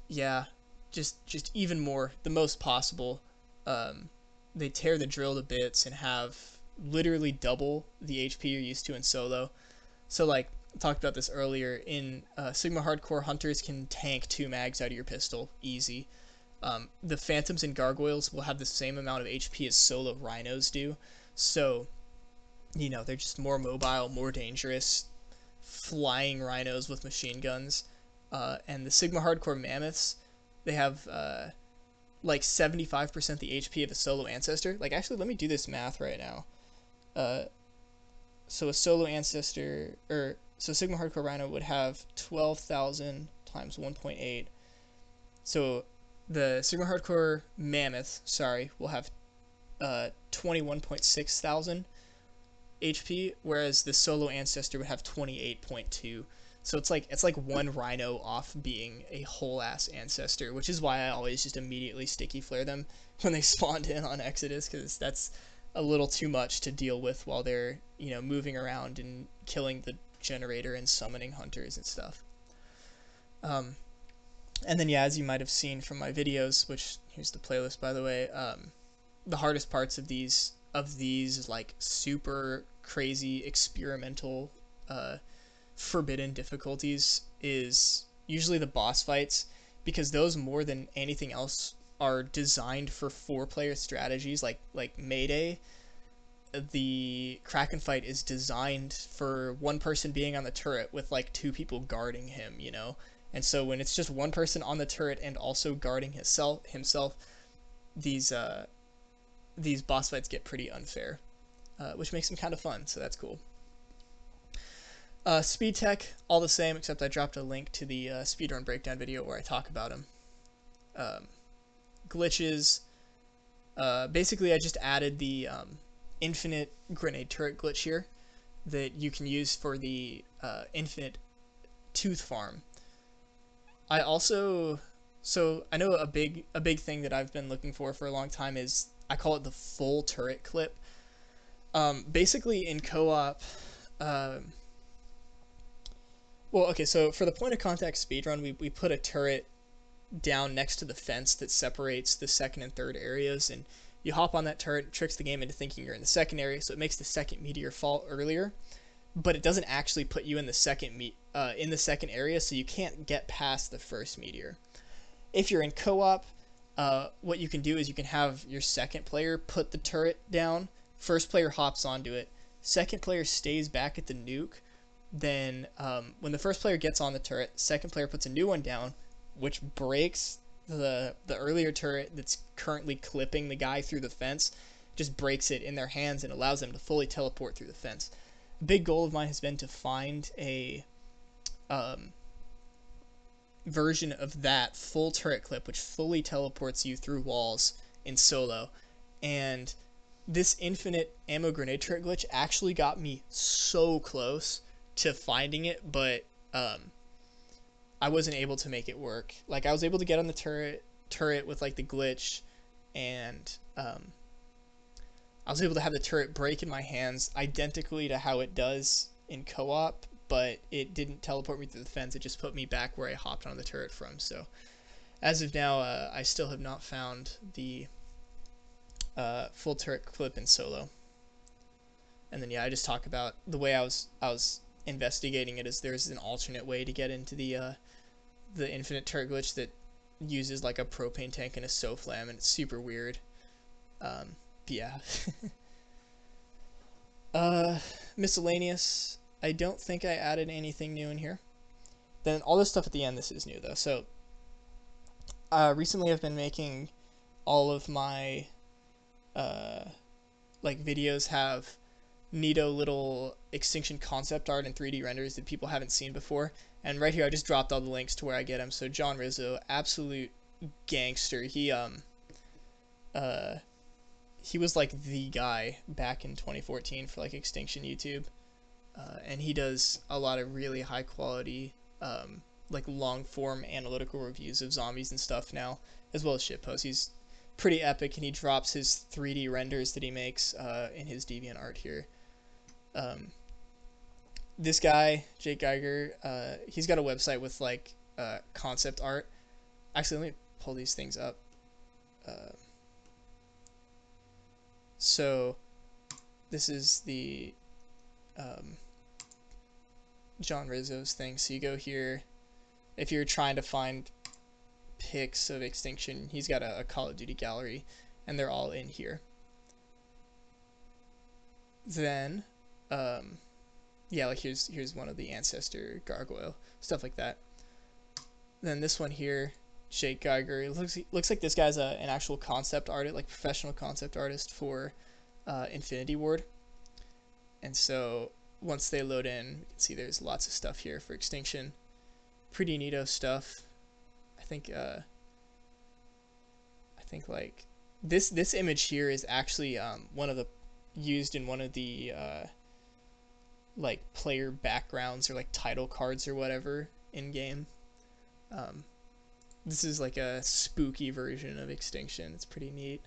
Yeah. just even more, the most possible. They tear the drill to bits and have literally double the HP you're used to in solo. So like I talked about this earlier, in Sigma Hardcore, hunters can tank 2 mags out of your pistol easy. The phantoms and gargoyles will have the same amount of HP as solo rhinos do. So they're just more mobile, more dangerous, flying rhinos with machine guns. And the Sigma Hardcore mammoths, they have like 75% the HP of a solo ancestor. Like, actually, let me do this math right now. So a solo ancestor, so Sigma Hardcore Rhino would have 12,000 times 1.8. So the Sigma Hardcore Mammoth, will have 21.6 thousand HP, whereas the solo ancestor would have 28.2. So it's like one rhino off being a whole ass ancestor, which is why I always just immediately sticky flare them when they spawned in on Exodus, because that's a little too much to deal with while they're moving around and killing the generator and summoning hunters and stuff. And then as you might have seen from my videos, which here's the playlist by the way, the hardest parts of these like super crazy experimental forbidden difficulties is usually the boss fights, because those more than anything else are designed for 4-player strategies. Like Mayday, the Kraken fight is designed for one person being on the turret with like 2 people guarding him, and so when it's just one person on the turret and also guarding himself, these boss fights get pretty unfair, which makes them kind of fun, so that's cool. Speed tech, all the same, except I dropped a link to the speedrun breakdown video where I talk about them. Glitches, basically I just added the infinite grenade turret glitch here that you can use for the infinite tooth farm. I also, I know a big thing that I've been looking for a long time is, I call it the full turret clip. Basically in co-op, well, okay, so for the point of contact speedrun, we put a turret down next to the fence that separates the second and third areas, and you hop on that turret, it tricks the game into thinking you're in the second area, so it makes the second meteor fall earlier, but it doesn't actually put you in the second area, so you can't get past the first meteor. If you're in co-op, what you can do is you can have your second player put the turret down, first player hops onto it, second player stays back at the nuke, then when the first player gets on the turret, second player puts a new one down, which breaks the earlier turret that's currently clipping the guy through the fence, just breaks it in their hands and allows them to fully teleport through the fence. A big goal of mine has been to find a version of that full turret clip which fully teleports you through walls in solo, and this infinite ammo grenade turret glitch actually got me so close to finding it, but I wasn't able to make it work. Like, I was able to get on the turret with like the glitch, and I was able to have the turret break in my hands identically to how it does in co-op, but it didn't teleport me through the fence. It just put me back where I hopped on the turret from. So as of now, I still have not found the full turret clip in solo. And then I just talk about the way I was investigating it, is there's an alternate way to get into the infinite turret glitch that uses like a propane tank and a SOFLAM, and it's super weird. But yeah. Miscellaneous, I don't think I added anything new in here. Then all this stuff at the end, this is new though. So recently I've been making all of my like videos have neato little Extinction concept art and 3D renders that people haven't seen before. And right here I just dropped all the links to where I get them. So John Rizzo, absolute gangster. He was like the guy back in 2014 for like Extinction YouTube. And he does a lot of really high quality like long form analytical reviews of zombies and stuff now, as well as shitposts. He's pretty epic, and he drops his 3D renders that he makes in his DeviantArt here. This guy, Jake Geiger, he's got a website with like concept art. Actually, let me pull these things up. So this is the John Rizzo's thing. So you go here. If you're trying to find pics of Extinction, he's got a Call of Duty gallery, and they're all in here. Then, yeah, like here's one of the Ancestor Gargoyle, stuff like that. Then this one here, Jake Geiger. It looks like this guy's an actual concept artist, like professional concept artist for Infinity Ward. And so once they load in, you can see there's lots of stuff here for Extinction. Pretty neato stuff. I think like this image here is actually one of the used in one of the like player backgrounds or like title cards or whatever in game. This is like a spooky version of Extinction. It's pretty neat.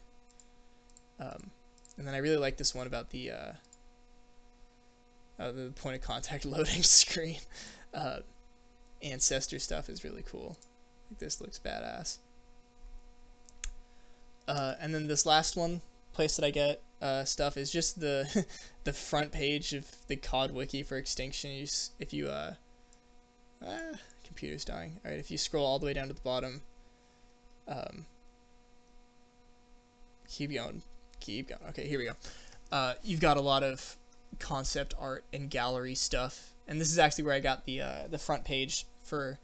And then I really like this one about the point of contact loading screen. Ancestor stuff is really cool. Like, this looks badass. And then this last place that I get stuff is just the the front page of the COD wiki for Extinction. If you computer's dying. All right, if you scroll all the way down to the bottom, keep going. Okay, here we go. You've got a lot of concept art and gallery stuff, and this is actually where I got the front page for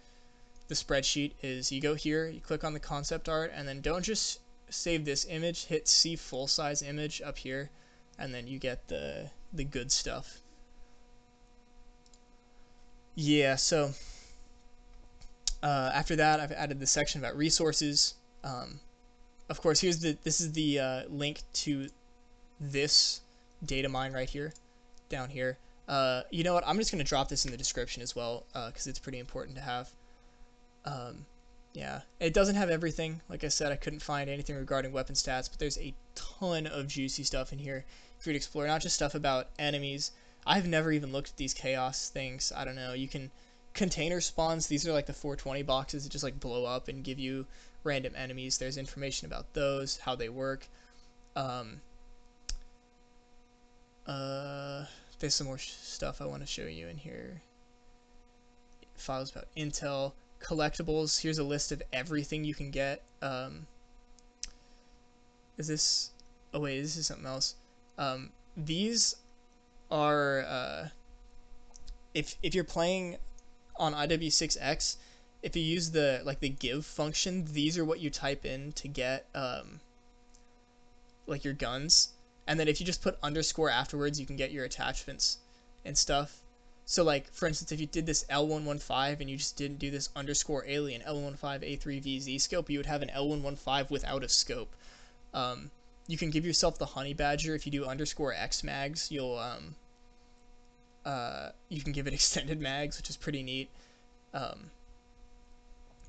the spreadsheet. Is you go here, you click on the concept art, and then don't just save this image, hit see full size image up here, and then you get the good stuff. Yeah, so after that, I've added the section about resources. Of course, this is the link to this Datamine right here, down here. You know what? I'm just going to drop this in the description as well, because it's pretty important to have. Yeah, it doesn't have everything. Like I said, I couldn't find anything regarding weapon stats, but there's a ton of juicy stuff in here for you to explore. Not just stuff about enemies. I've never even looked at these chaos things. I don't know. You can container spawns. These are like the 420 boxes that just like blow up and give you random enemies. There's information about those, how they work. There's some more stuff I want to show you in here. Files about intel. Collectibles. Here's a list of everything you can get. Is this... Oh wait, this is something else. These are... if you're playing on IW6X, if you use the give function, these are what you type in to get like your guns. And then if you just put underscore afterwards, you can get your attachments and stuff. So like, for instance, if you did this L115 and you just didn't do this underscore alien L115 A3VZ scope, you would have an L115 without a scope. You can give yourself the honey badger if you do underscore X mags. You can give it extended mags, which is pretty neat.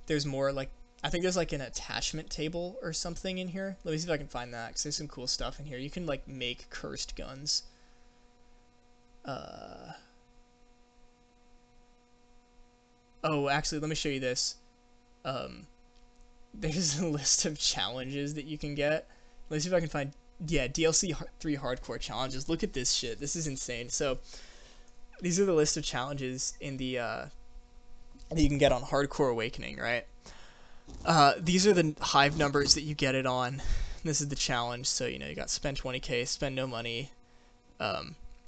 There's more, like, I think there's like an attachment table or something in here. Let me see if I can find that, because there's some cool stuff in here. You can like make cursed guns. Oh, actually, let me show you this. There's a list of challenges that you can get. Let me see if I can find... Yeah, DLC 3 hardcore challenges. Look at this shit. This is insane. So, these are the list of challenges in the... that you can get on Hardcore Awakening, right? These are the Hive numbers that you get it on. This is the challenge. So, you know, you got spend 20k, spend no money. I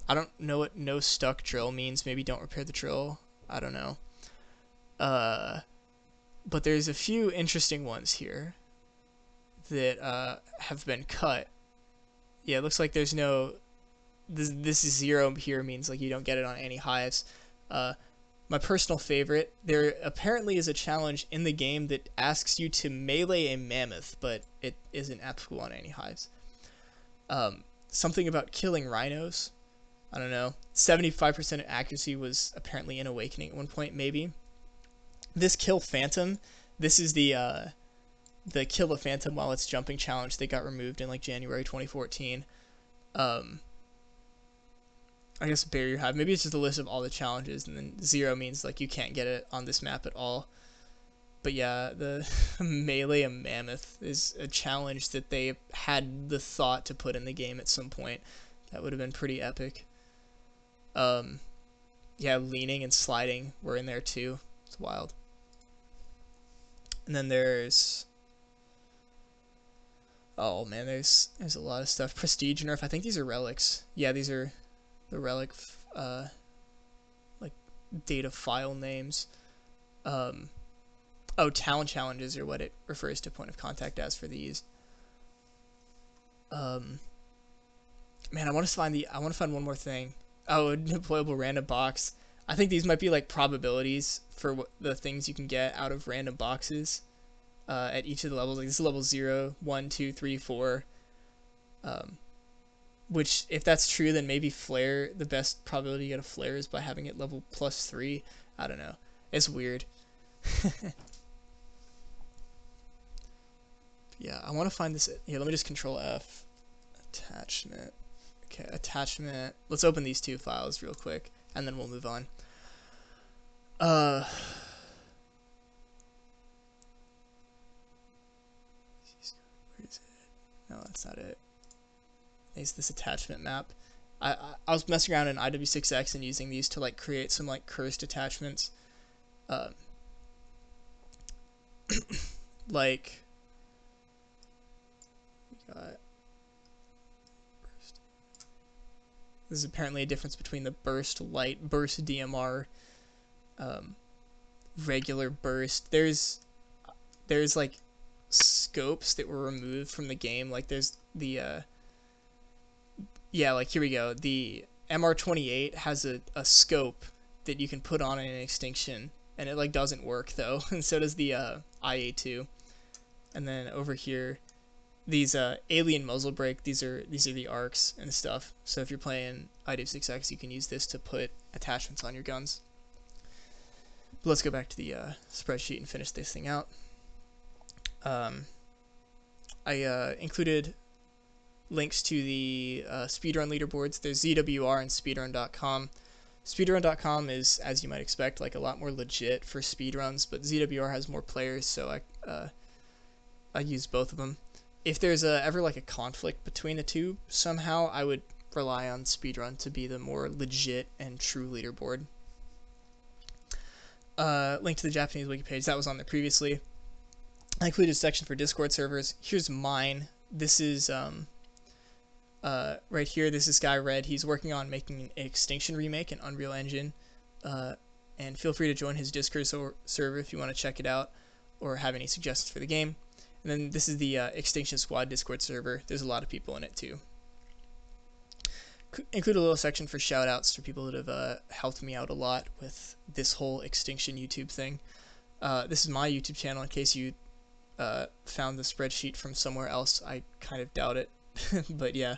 don't know what no stuck drill means. Maybe don't repair the drill. I don't know. But there's a few interesting ones here that have been cut. Yeah, it looks like there's no... This is 0 here means like you don't get it on any hives. My personal favorite, there apparently is a challenge in the game that asks you to melee a mammoth, but it isn't applicable on any hives. Something about killing rhinos. I don't know. 75% accuracy was apparently in Awakening at one point, maybe. This kill Phantom, this is the kill a Phantom while it's jumping challenge that got removed in like January 2014. I guess Barrier Hive. Maybe it's just a list of all the challenges, and then 0 means like you can't get it on this map at all. But yeah, the melee a mammoth is a challenge that they had the thought to put in the game at some point. That would have been pretty epic. Yeah, leaning and sliding were in there too. It's wild. And then there's, oh man, there's a lot of stuff. Prestige nerf. I think these are relics. Yeah, these are the relic like data file names. Oh, talent challenges are what it refers to point of contact as for these. Man, I want to find one more thing. Oh, a deployable random box. I think these might be like probabilities for the things you can get out of random boxes at each of the levels. Like this is level 0, 1, 2, 3, 4. Which, if that's true, then maybe flare, the best probability to get a flare is by having it level +3. I don't know. It's weird. Yeah, I want to find this. Here, let me just control F. Attachment. Okay, attachment. Let's open these two files real quick, and then we'll move on. Where is it? No, that's not it. It's this attachment map. I was messing around in IW6X and using these to like create some like cursed attachments. Like we got burst. This is apparently a difference between the burst light, burst DMR, regular burst. There's like scopes that were removed from the game. Like there's the yeah, like here we go. The MR28 has a scope that you can put on in an Extinction, and it like doesn't work though, and so does the IA2. And then over here, these alien muzzle brake. These are the arcs and stuff. So if you're playing IW6X, you can use this to put attachments on your guns. But let's go back to the spreadsheet and finish this thing out. I included links to the speedrun leaderboards. There's ZWR and speedrun.com. Speedrun.com is, as you might expect, like a lot more legit for speedruns, but ZWR has more players, so I use both of them. If there's ever like a conflict between the two, somehow I would rely on speedrun to be the more legit and true leaderboard. Link to the Japanese wiki page, that was on there previously. I included a section for Discord servers. Here's mine. This is right here, this is Guy Red. He's working on making an Extinction remake in Unreal Engine. And feel free to join his Discord server if you want to check it out or have any suggestions for the game. And then this is the Extinction Squad Discord server. There's a lot of people in it too. Include a little section for shoutouts for people that have helped me out a lot with this whole Extinction YouTube thing. This is my YouTube channel in case you found the spreadsheet from somewhere else. I kind of doubt it. But yeah.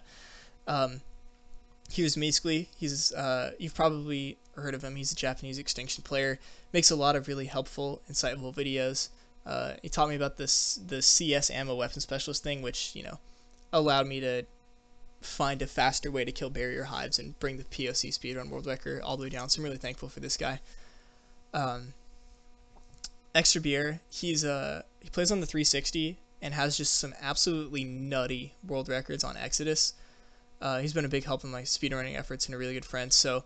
Here's Measkly. He's you've probably heard of him. He's a Japanese Extinction player. Makes a lot of really helpful, insightful videos. He taught me about the CS ammo weapon specialist thing, which, you know, allowed me to find a faster way to kill barrier hives and bring the POC speedrun world record all the way down. So I'm really thankful for this guy. Extra Beer, he plays on the 360 and has just some absolutely nutty world records on Exodus. He's been a big help in my speedrunning efforts and a really good friend. So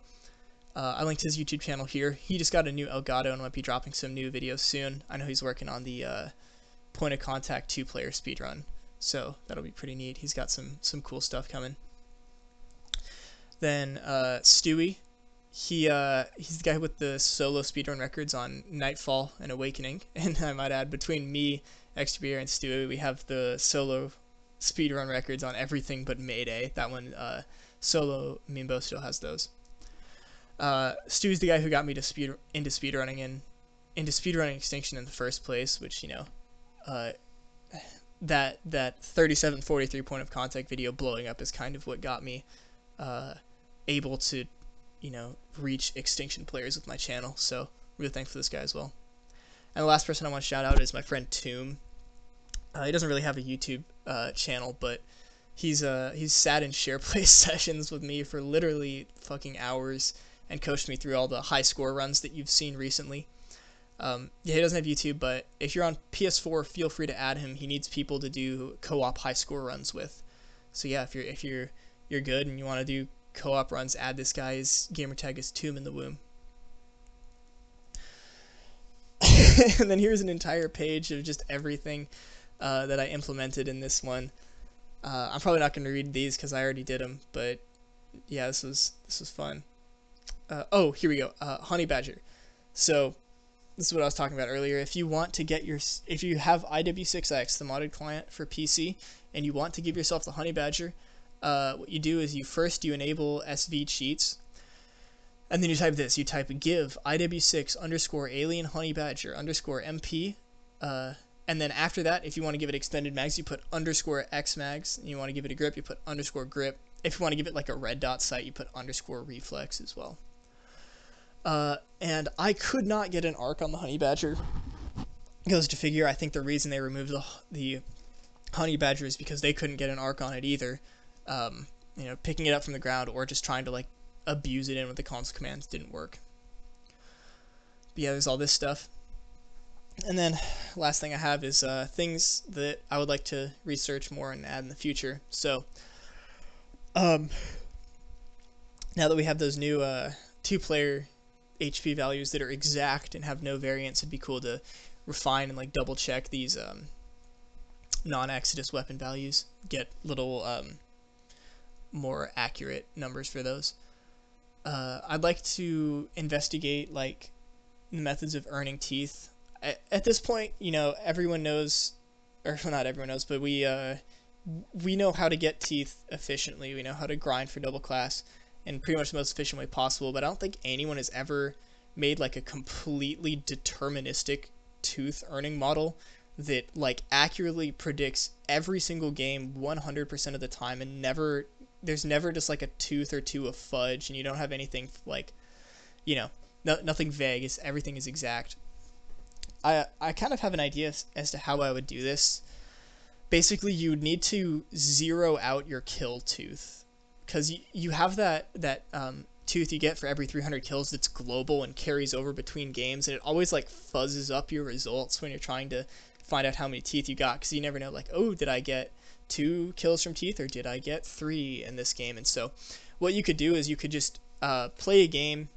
I linked his YouTube channel here. He just got a new Elgato and might be dropping some new videos soon. I know he's working on the point of contact 2-player speedrun, so that'll be pretty neat. He's got some cool stuff coming. Then Stewie, he's the guy with the solo speedrun records on Nightfall and Awakening. And I might add, between me, Extra Beer, and Stewie, we have the solo speedrun records on everything but Mayday. That one, solo Mimbo still has those. Stu's the guy who got me to into speedrunning Extinction in the first place, which, you know, that 3743 point of contact video blowing up is kind of what got me able to, you know, reach Extinction players with my channel. So really thankful for this guy as well. And the last person I want to shout out is my friend Tomb. He doesn't really have a YouTube channel, but he's sat in SharePlay sessions with me for literally fucking hours and coached me through all the high score runs that you've seen recently. Yeah, he doesn't have YouTube, but if you're on PS4, feel free to add him. He needs people to do co-op high score runs with. So yeah, if you're good and you want to do co-op runs, add this guy. His gamertag is Tomb in the Womb. And then here's an entire page of just everything that I implemented in this one. I'm probably not going to read these because I already did them, but yeah, this was fun. Oh, here we go. Honey Badger. So this is what I was talking about earlier. If you want to get if you have IW6X, the modded client for PC, and you want to give yourself the Honey Badger, what you do is you enable SV cheats, and then you type this. You type give IW6 underscore alien honey badger underscore MP, and then after that, if you want to give it extended mags, you put underscore X mags. And you want to give it a grip, you put underscore grip. If you want to give it like a red dot sight, you put underscore reflex as well. And I could not get an arc on the Honey Badger. Goes to figure, I think the reason they removed the Honey Badger is because they couldn't get an arc on it either. Picking it up from the ground or just trying to like abuse it in with the console commands didn't work. But yeah, there's all this stuff. And then last thing I have is things that I would like to research more and add in the future. So now that we have those new 2-player HP values that are exact and have no variance, it'd be cool to refine and like double check these non-Exodus weapon values, get little more accurate numbers for those. I'd like to investigate like the methods of earning teeth. At this point, everyone knows, or well, not everyone knows, but we know how to get teeth efficiently. We know how to grind for double class in pretty much the most efficient way possible, but I don't think anyone has ever made like a completely deterministic tooth earning model that like accurately predicts every single game 100% of the time, and there's never just like a tooth or two of fudge, and you don't have anything like, nothing vague. Everything is exact. I kind of have an idea as to how I would do this. Basically, you would need to zero out your kill tooth, because you have that tooth you get for every 300 kills that's global and carries over between games, and it always like fuzzes up your results when you're trying to find out how many teeth you got, because you never know, like, oh, did I get 2 kills from teeth or did I get 3 in this game? And so what you could do is you could just play a game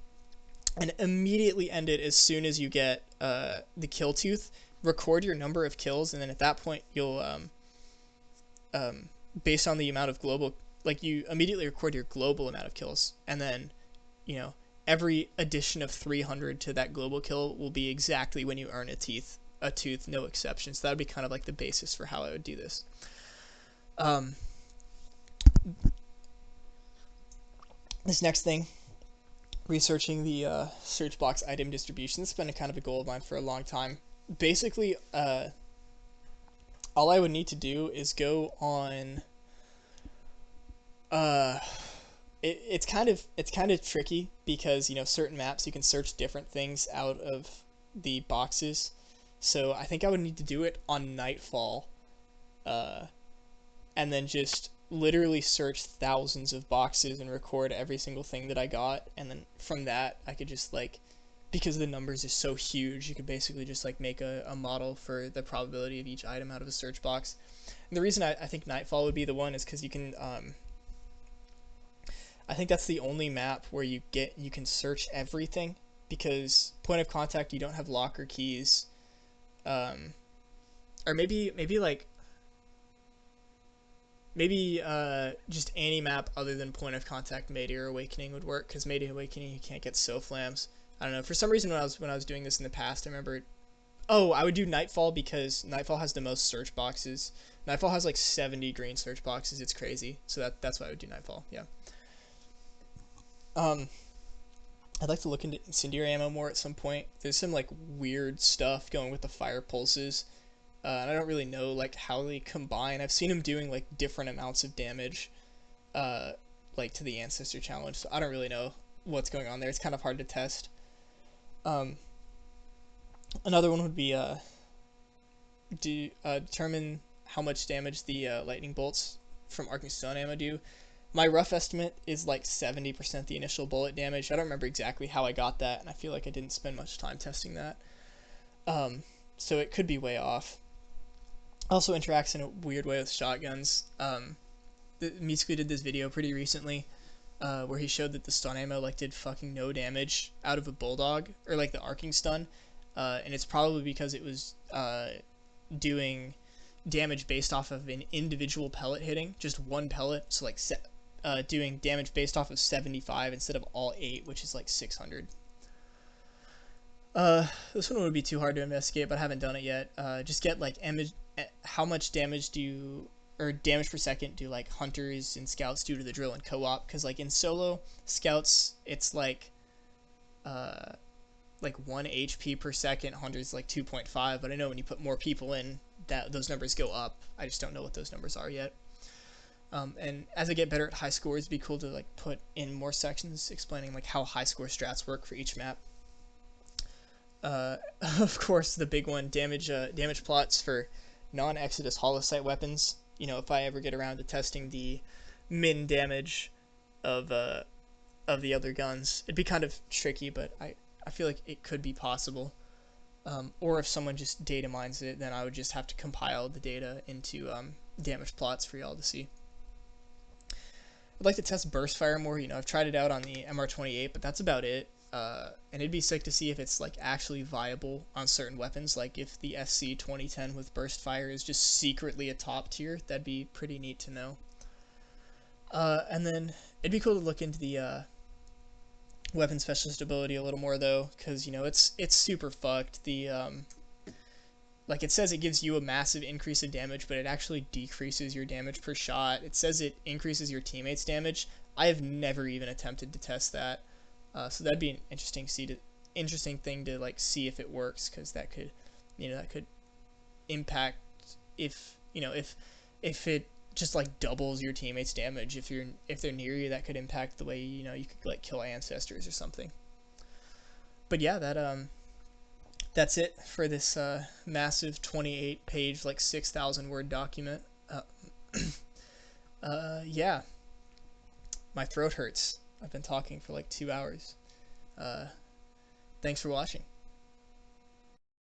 and immediately end it as soon as you get the kill tooth, record your number of kills, and then at that point you'll based on the amount of global, like, you immediately record your global amount of kills, and then every addition of 300 to that global kill will be exactly when you earn a tooth, no exceptions. That would be kind of like the basis for how I would do this. This next thing, researching the search box item distribution. This has been kind of a goal of mine for a long time. Basically, all I would need to do is go on. It's kind of tricky because certain maps you can search different things out of the boxes. So I think I would need to do it on Nightfall, and then just literally search thousands of boxes and record every single thing that I got, and then from that I could just because the numbers are so huge, you could basically just make a model for the probability of each item out of a search box. And the reason I think Nightfall would be the one is because you can I think that's the only map where you can search everything, because Point of Contact you don't have locker keys, or maybe just any map other than Point of Contact Meteor Awakening would work, because Meteor Awakening you can't get SOFLAMs. I don't know, for some reason when I was doing this in the past, I remember, I would do Nightfall because Nightfall has the most search boxes. Nightfall has 70 green search boxes. It's crazy. So that's why I would do Nightfall. Yeah. I'd like to look into incendiary ammo more at some point. There's some weird stuff going with the fire pulses. And I don't really know how they combine. I've seen them doing different amounts of damage, to the Ancestor Challenge. So I don't really know what's going on there. It's kind of hard to test. Another one would be determine how much damage the lightning bolts from Arcing Stone ammo do. My rough estimate is 70% the initial bullet damage. I don't remember exactly how I got that, and I feel like I didn't spend much time testing that. So it could be way off. Also interacts in a weird way with shotguns. Mitsuki did this video pretty recently where he showed that the stun ammo like did fucking no damage out of a bulldog, or like the arcing stun, and it's probably because it was doing damage based off of an individual pellet hitting, just one pellet, so like doing damage based off of 75 instead of all 8, which is like 600. This one would be too hard to investigate, but I haven't done it yet. Just get like how much damage do you, or damage per second do like hunters and scouts do to the drill in co-op? Because like in solo scouts, it's like 1 HP per second. Hunters like 2.5, but I know when you put more people in, that those numbers go up. I just don't know what those numbers are yet. And as I get better at high scores, it'd be cool to like put in more sections explaining like how high score strats work for each map. Of course, the big one, damage plots for non-Exodus holosite weapons. You know, if I ever get around to testing the min damage of the other guns, it'd be kind of tricky, but I feel like it could be possible. Or if someone just data mines it, then I would just have to compile the data into damage plots for y'all to see. I'd like to test burst fire more. You know, I've tried it out on the MR28, but that's about it. And it'd be sick to see if it's like actually viable on certain weapons, like if the SC 2010 with burst fire is just secretly a top tier. That'd be pretty neat to know. And then it'd be cool to look into the weapon specialist ability a little more though, because you know it's super fucked. The like it says it gives you a massive increase in damage, but it actually decreases your damage per shot. It says it increases your teammates' damage. I have never even attempted to test that. So that'd be an interesting thing to like see if it works, because that could impact if it just like doubles your teammates' damage if they're near you. That could impact the way you could like kill ancestors or something. But yeah, that's it for this massive 28-page, like 6,000 word document. Yeah, my throat hurts. I've been talking for like 2 hours. Thanks for watching.